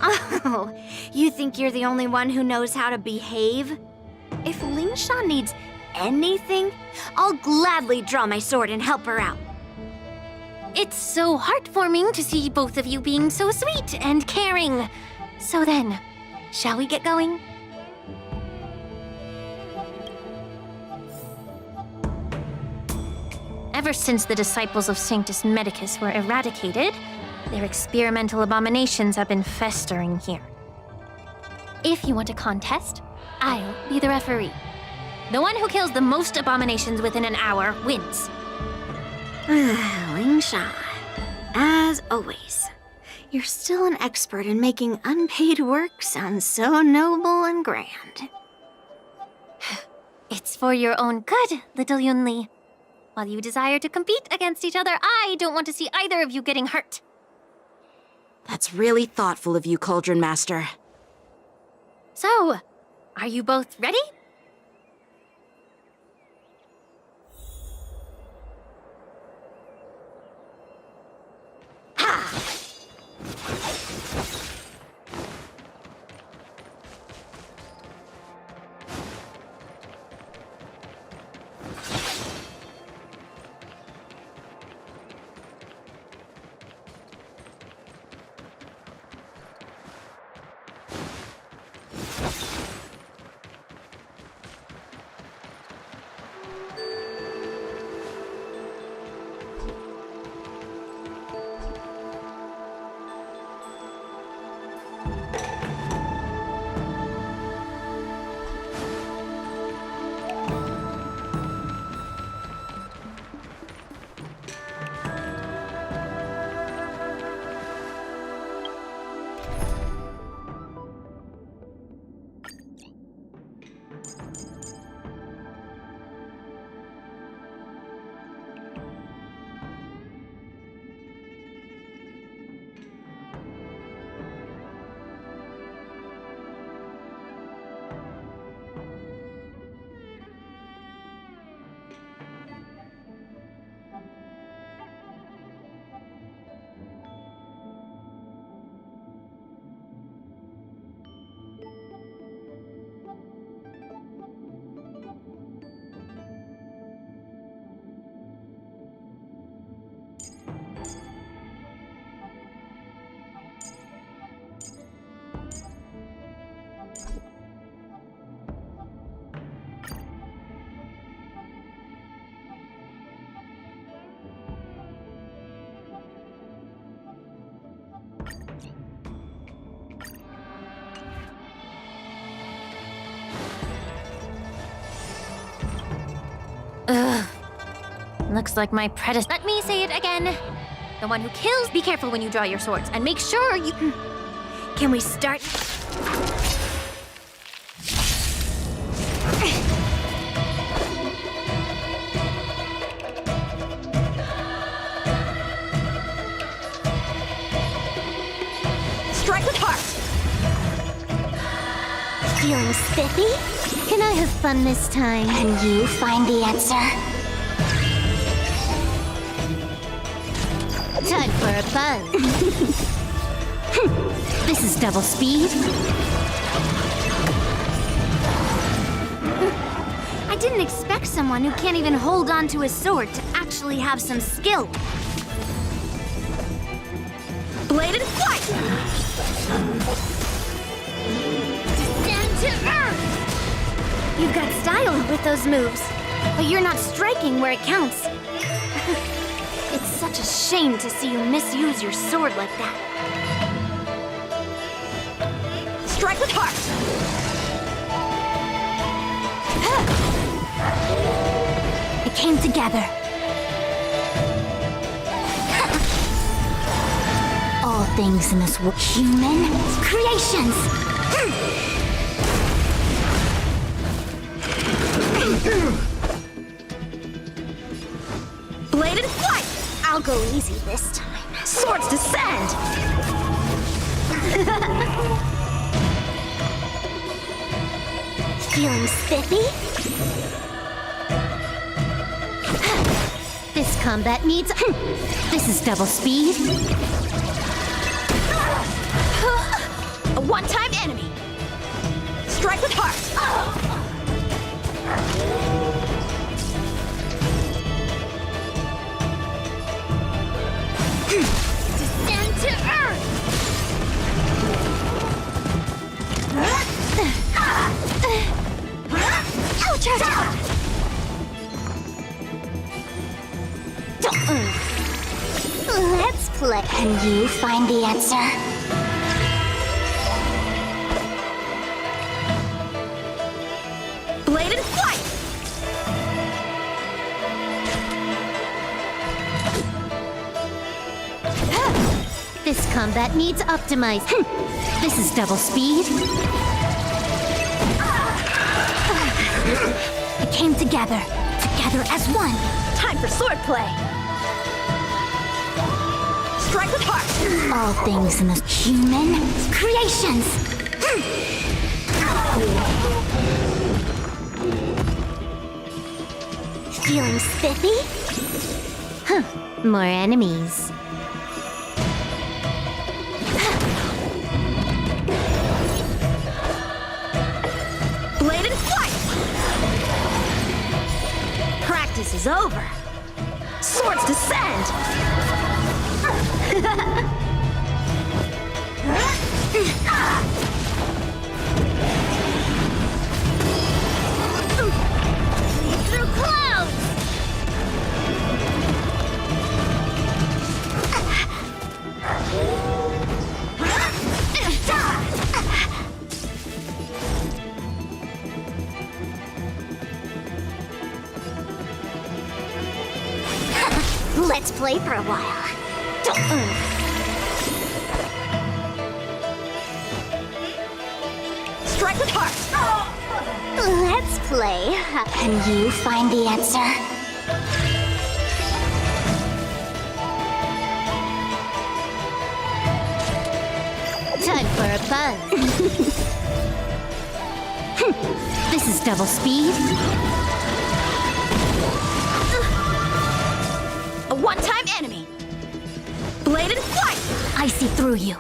Oh, you think you're the only one who knows how to behave? If Lingsha needs anything, I'll gladly draw my sword and help her out. It's so heartwarming to see both of you being so sweet and caring. So then, shall we get going? Ever since the disciples of Sanctus Medicus were eradicated, their experimental abominations have been festering here. If you want a contest, I'll be the referee. The one who kills the most abominations within an hour wins. Lingsha, as always, you're still an expert in making unpaid work sound so noble and grand. It's for your own good, little Yunli. While you desire to compete against each other, I don't want to see either of you getting hurt. That's really thoughtful of you, Cauldron Master. So, are you both ready? Ugh. Looks like my predecessor. Let me say it again. The one who kills, be careful when you draw your swords, and make sure you... Can we start? Feeling spiffy? Can I have fun this time? And you find the answer? Time for a buzz. This is double speed. I didn't expect someone who can't even hold on to a sword to actually have some skill. Bladed flight! Descend to earth! You've got style with those moves, but you're not striking where it counts. It's such a shame to see you misuse your sword like that. Strike with heart! It came together. All things in this world, human creations. Bladed flight! I'll go easy this time. Swords descend! Feeling spiffy? This combat needs... This is double speed. A one-time enemy! Strike with heart! Descend to earth! Let's play. Can you find the answer? Bladed flight! This combat needs optimized. This is double speed. It came together. Together as one. Time for swordplay! Strike with heart! All things in this human creations. Feeling spiffy? Huh. More enemies. Bladed flight! Practice is over. Swords descend! Through clouds! Let's play for a while. Strike with heart! Let's play. Can you find the answer? Time for a buzz. This is double speed. A one-time enemy! Bladed flight! I see through you.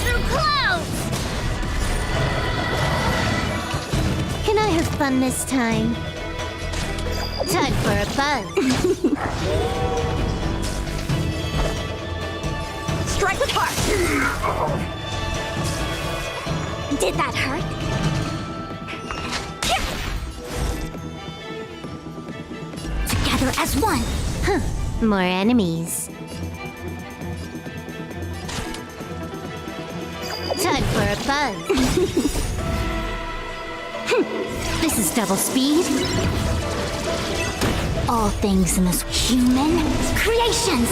Through clouds! Can I have fun this time? Time for a buzz. Strike with heart! Did that hurt? Together as one. Huh. More enemies. Time for a buzz. This is double speed. All things in this human creations.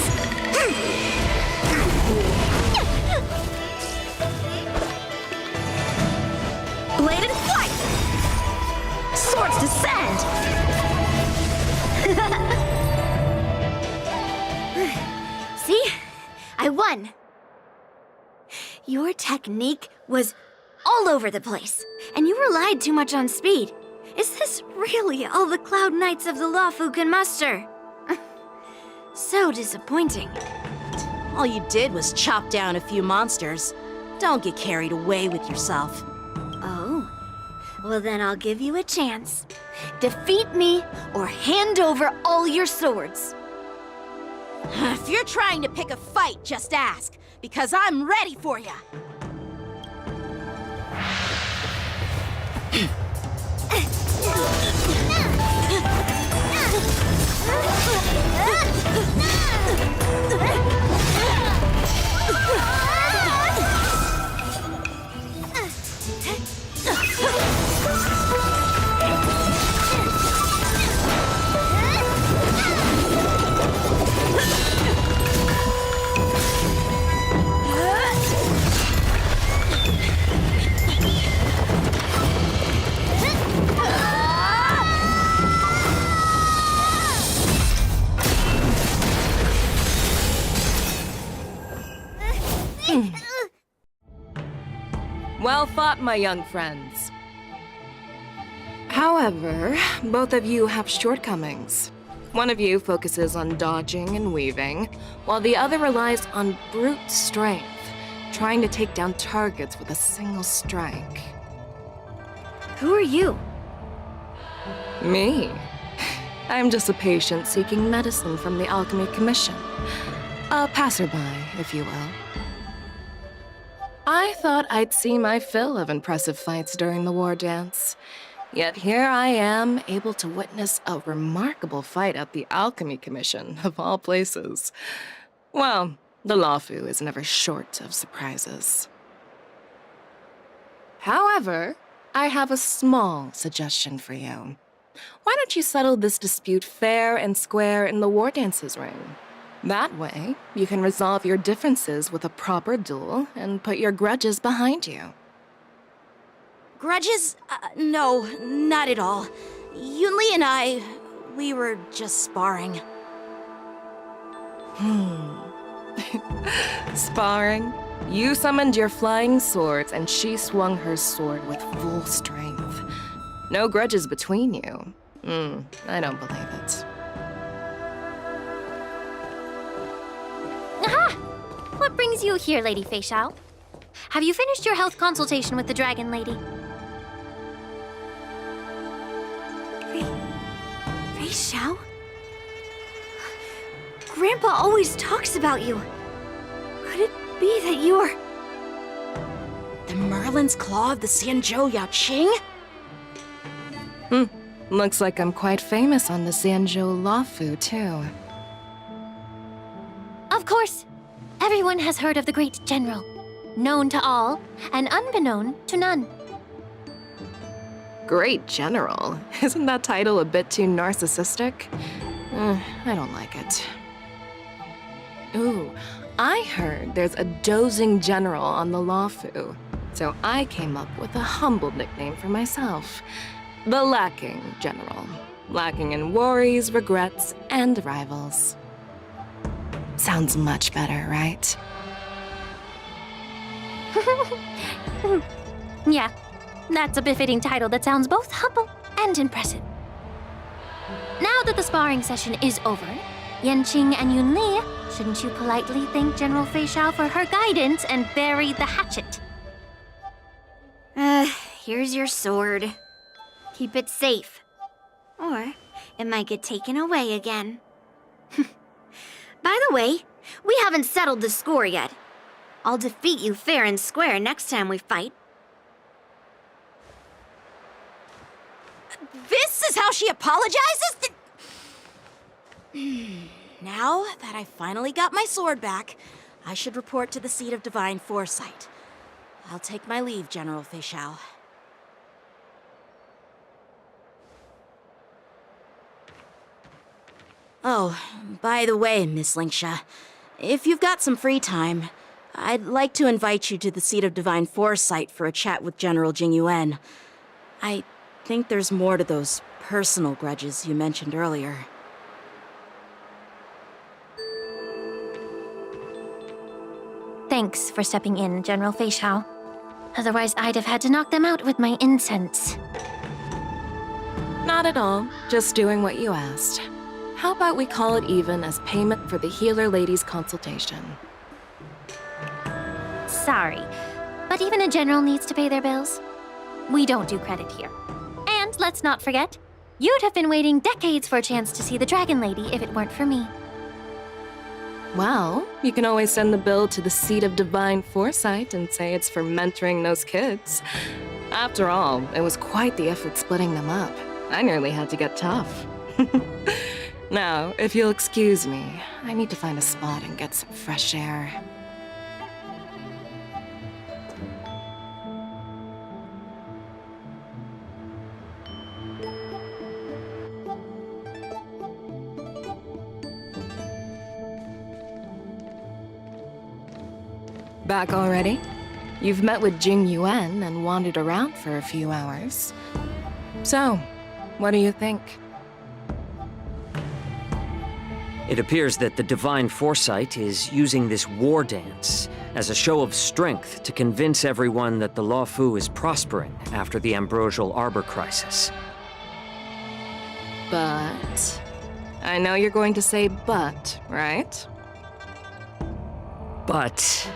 Descend! See? I won. Your technique was all over the place, and you relied too much on speed. Is this really all the Cloud Knights of the Lawfu can muster? So disappointing. All you did was chop down a few monsters. Don't get carried away with yourself. Oh, well then I'll give you a chance. Defeat me or hand over all your swords. If you're trying to pick a fight, just ask, because I'm ready for ya. Well fought, my young friends. However, both of you have shortcomings. One of you focuses on dodging and weaving, while the other relies on brute strength, trying to take down targets with a single strike. Who are you? Me? I'm just a patient seeking medicine from the Alchemy Commission. A passerby, if you will. I thought I'd see my fill of impressive fights during the war dance. Yet here I am, able to witness a remarkable fight at the Alchemy Commission, of all places. Well, the Lawfu is never short of surprises. However, I have a small suggestion for you. Why don't you settle this dispute fair and square in the war dance's ring? That way, you can resolve your differences with a proper duel and put your grudges behind you. Grudges? No, not at all. Yunli and I, we were just sparring. Sparring? You summoned your flying swords and she swung her sword with full strength. No grudges between you. I don't believe it. Aha! What brings you here, Lady Fei Xiao? Have you finished your health consultation with the Dragon Lady? Fei Xiao? Grandpa always talks about you. Could it be that you're... The Merlin's Claw of the Xianzhou Yaoqing? Looks like I'm quite famous on the Xianzhou Lawfu, too. Of course. Everyone has heard of the great general. Known to all, and unbeknown to none. Great General? Isn't that title a bit too narcissistic? I don't like it. Ooh, I heard there's a dozing general on the Lawfu, so I came up with a humble nickname for myself. The Lacking General. Lacking in worries, regrets, and rivals. Sounds much better, right? Yeah, that's a befitting title that sounds both humble and impressive. Now that the sparring session is over, Yanqing and Yunli, shouldn't you politely thank General Fei Xiao for her guidance and bury the hatchet? Here's your sword. Keep it safe. Or it might get taken away again. By the way, we haven't settled the score yet. I'll defeat you fair and square next time we fight. This is how she apologizes? Now that I finally got my sword back, I should report to the seat of divine foresight. I'll take my leave, General Fei Xiao. Oh, by the way, Miss Lingsha, if you've got some free time, I'd like to invite you to the seat of divine foresight for a chat with General Jingyuan. I think there's more to those personal grudges you mentioned earlier. Thanks for stepping in, General Feixiao. Otherwise, I'd have had to knock them out with my incense. Not at all. Just doing what you asked. How about we call it even as payment for the healer lady's consultation? Sorry, but even a general needs to pay their bills. We don't do credit here. And let's not forget, you'd have been waiting decades for a chance to see the Dragon Lady if it weren't for me. Well, you can always send the bill to the Seat of Divine Foresight and say it's for mentoring those kids. After all, it was quite the effort splitting them up. I nearly had to get tough. Now, if you'll excuse me, I need to find a spot and get some fresh air. Back already? You've met with Jing Yuan and wandered around for a few hours. So, what do you think? It appears that the Divine Foresight is using this war dance as a show of strength to convince everyone that the Luofu is prospering after the Ambrosial Arbor crisis. But... I know you're going to say but, right? But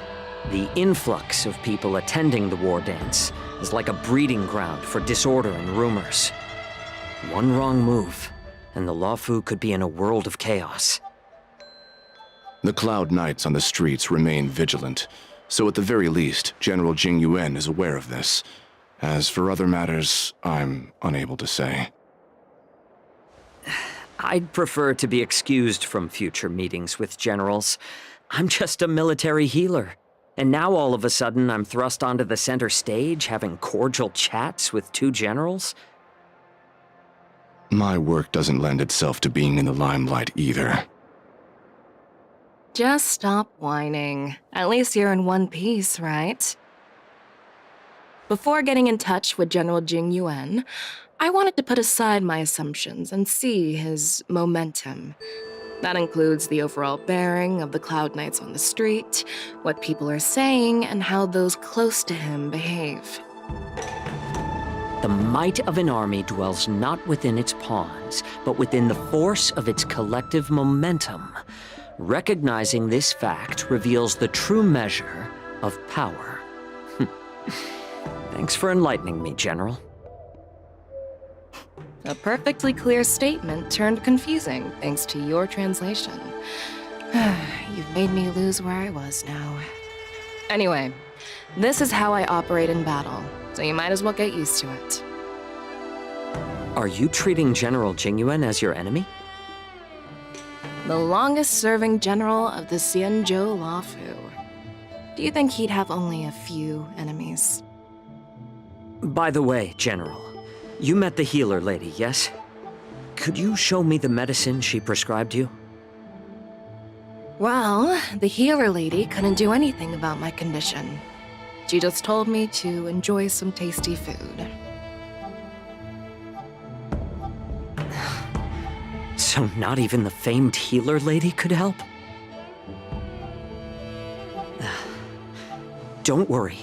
the influx of people attending the war dance is like a breeding ground for disorder and rumors. One wrong move, and the Luofu could be in a world of chaos. The Cloud Knights on the streets remain vigilant, so at the very least, General Jing Yuan is aware of this. As for other matters, I'm unable to say. I'd prefer to be excused from future meetings with generals. I'm just a military healer. And now all of a sudden I'm thrust onto the center stage having cordial chats with two generals? My work doesn't lend itself to being in the limelight either. Just stop whining. At least you're in one piece, right? Before getting in touch with General Jing Yuan, I wanted to put aside my assumptions and see his momentum. That includes the overall bearing of the Cloud Knights on the street, what people are saying, and how those close to him behave. The might of an army dwells not within its pawns, but within the force of its collective momentum. Recognizing this fact reveals the true measure of power. Thanks for enlightening me, General. A perfectly clear statement turned confusing thanks to your translation. You've made me lose where I was now. Anyway, this is how I operate in battle, so you might as well get used to it. Are you treating General Jing Yuan as your enemy? The longest-serving general of the Xianzhou Luofu. Do you think he'd have only a few enemies? By the way, General, you met the healer lady, yes? Could you show me the medicine she prescribed you? Well, the healer lady couldn't do anything about my condition. She just told me to enjoy some tasty food. So not even the famed healer lady could help? Don't worry.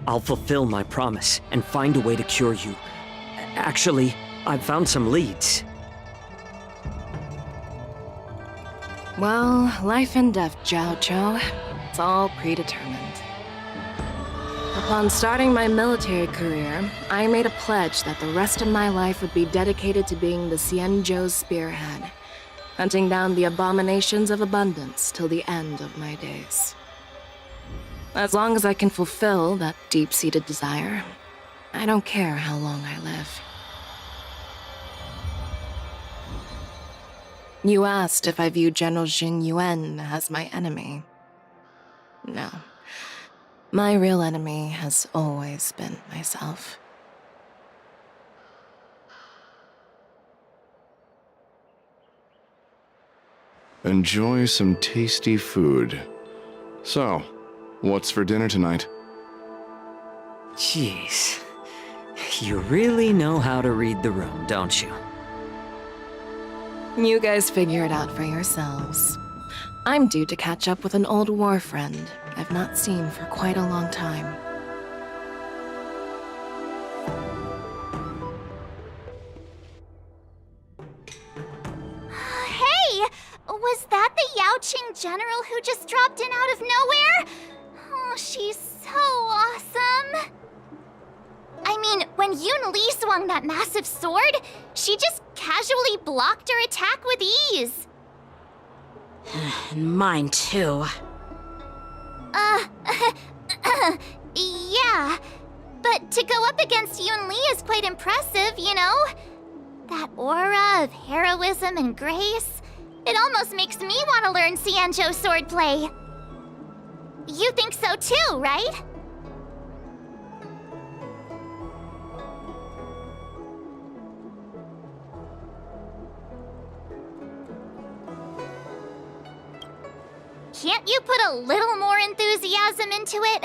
I'll fulfill my promise and find a way to cure you. Actually, I've found some leads. Well, life and death, Zhao Zhou. It's all predetermined. Upon starting my military career, I made a pledge that the rest of my life would be dedicated to being the Xianzhou's spearhead, hunting down the abominations of abundance till the end of my days. As long as I can fulfill that deep-seated desire, I don't care how long I live. You asked if I view General Jing Yuan as my enemy. No. My real enemy has always been myself. Enjoy some tasty food. So, what's for dinner tonight? Jeez. You really know how to read the room, don't you? You guys figure it out for yourselves. I'm due to catch up with an old war friend I've not seen for quite a long time. Hey! Was that the Yaoqing general who just dropped in out of nowhere? Oh, she's so awesome! I mean, when Yun Li swung that massive sword, she just casually blocked her attack with ease. And mine too. Yeah. But to go up against Yun Li is quite impressive, you know? That aura of heroism and grace. It almost makes me want to learn Xianzhou swordplay. You think so too, right? Can't you put a little more enthusiasm into it?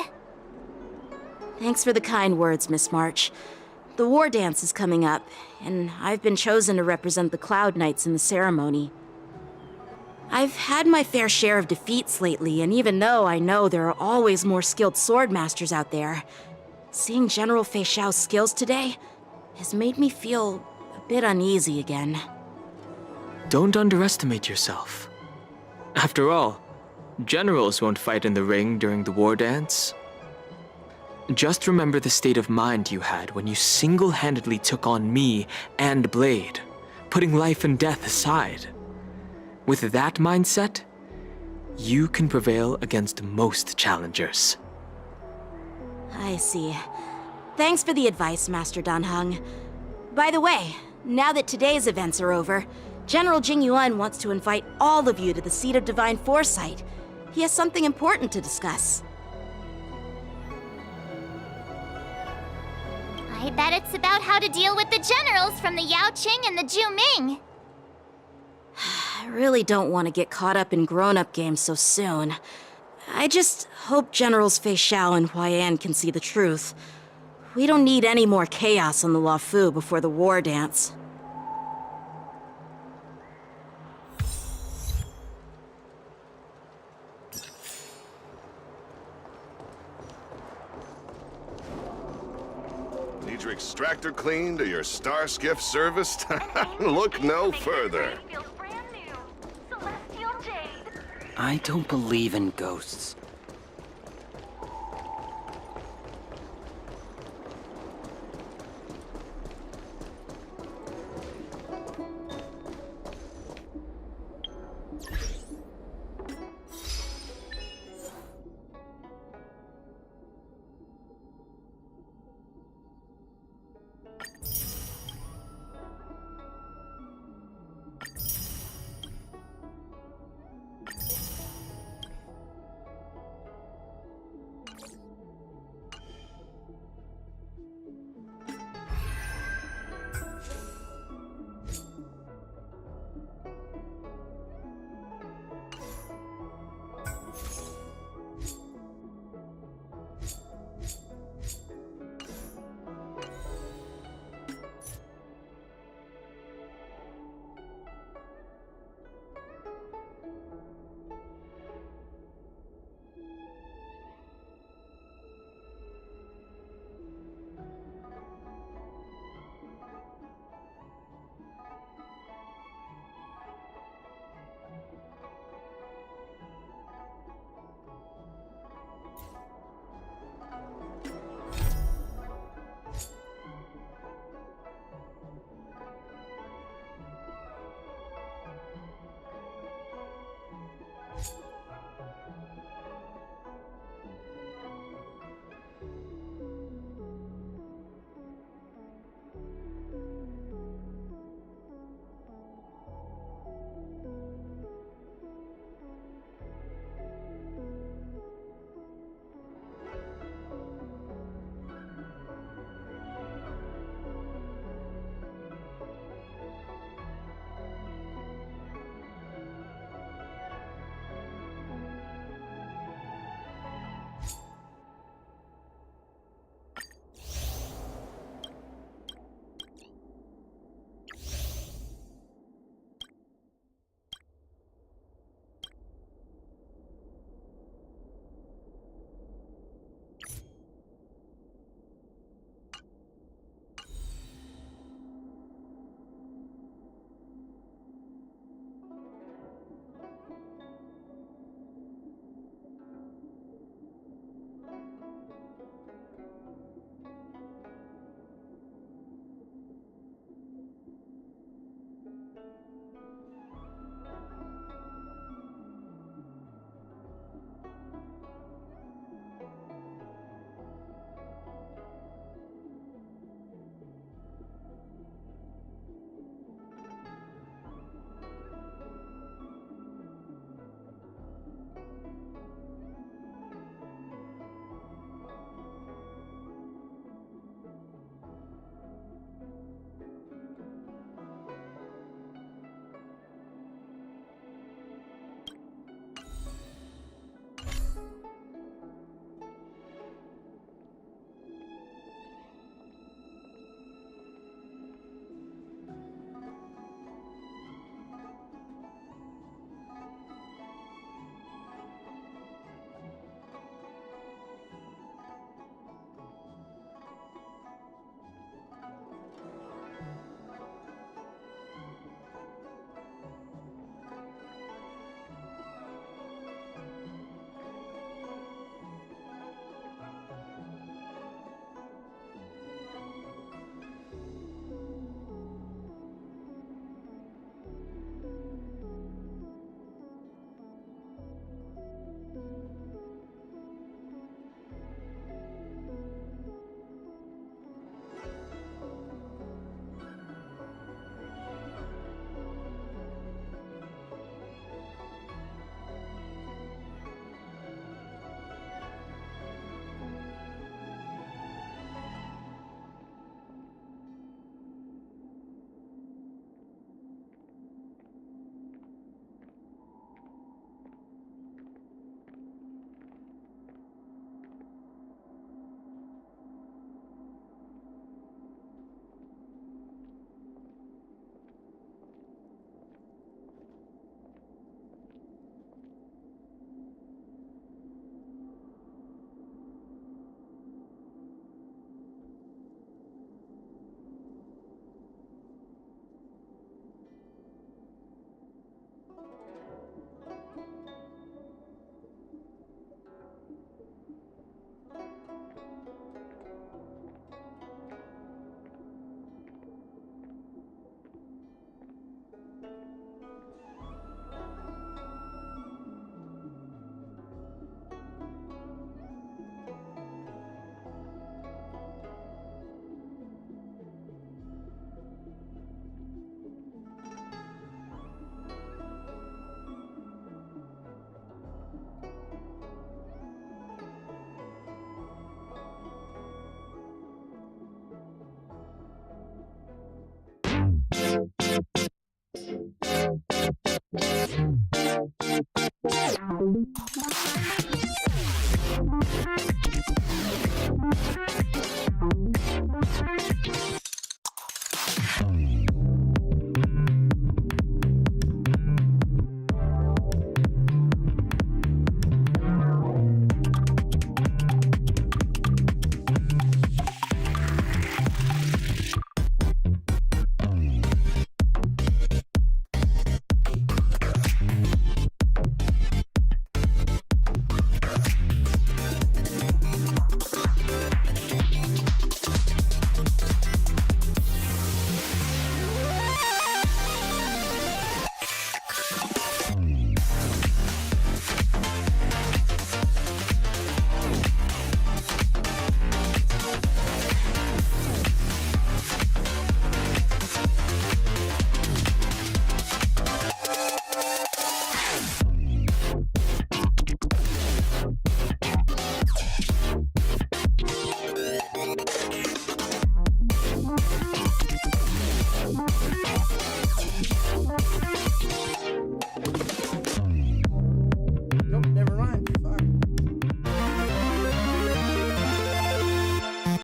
Thanks for the kind words, Miss March. The war dance is coming up, and I've been chosen to represent the Cloud Knights in the ceremony. I've had my fair share of defeats lately, and even though I know there are always more skilled sword masters out there, seeing General Fei Xiao's skills today has made me feel a bit uneasy again. Don't underestimate yourself. After all, generals won't fight in the ring during the war dance. Just remember the state of mind you had when you single-handedly took on me and Blade, putting life and death aside. With that mindset, you can prevail against most challengers. I see. Thanks for the advice, Master Danheng. By the way, now that today's events are over, General Jing Yuan wants to invite all of you to the Seat of Divine Foresight. He has something important to discuss. I bet it's about how to deal with the generals from the Yaoqing and the Zhuming. I really don't want to get caught up in grown-up games so soon. I just hope Generals Fei Xiao and Huaiyan can see the truth. We don't need any more chaos on the Luofu before the war dance. Need your extractor cleaned or your star skiff serviced? Look no further. I don't believe in ghosts.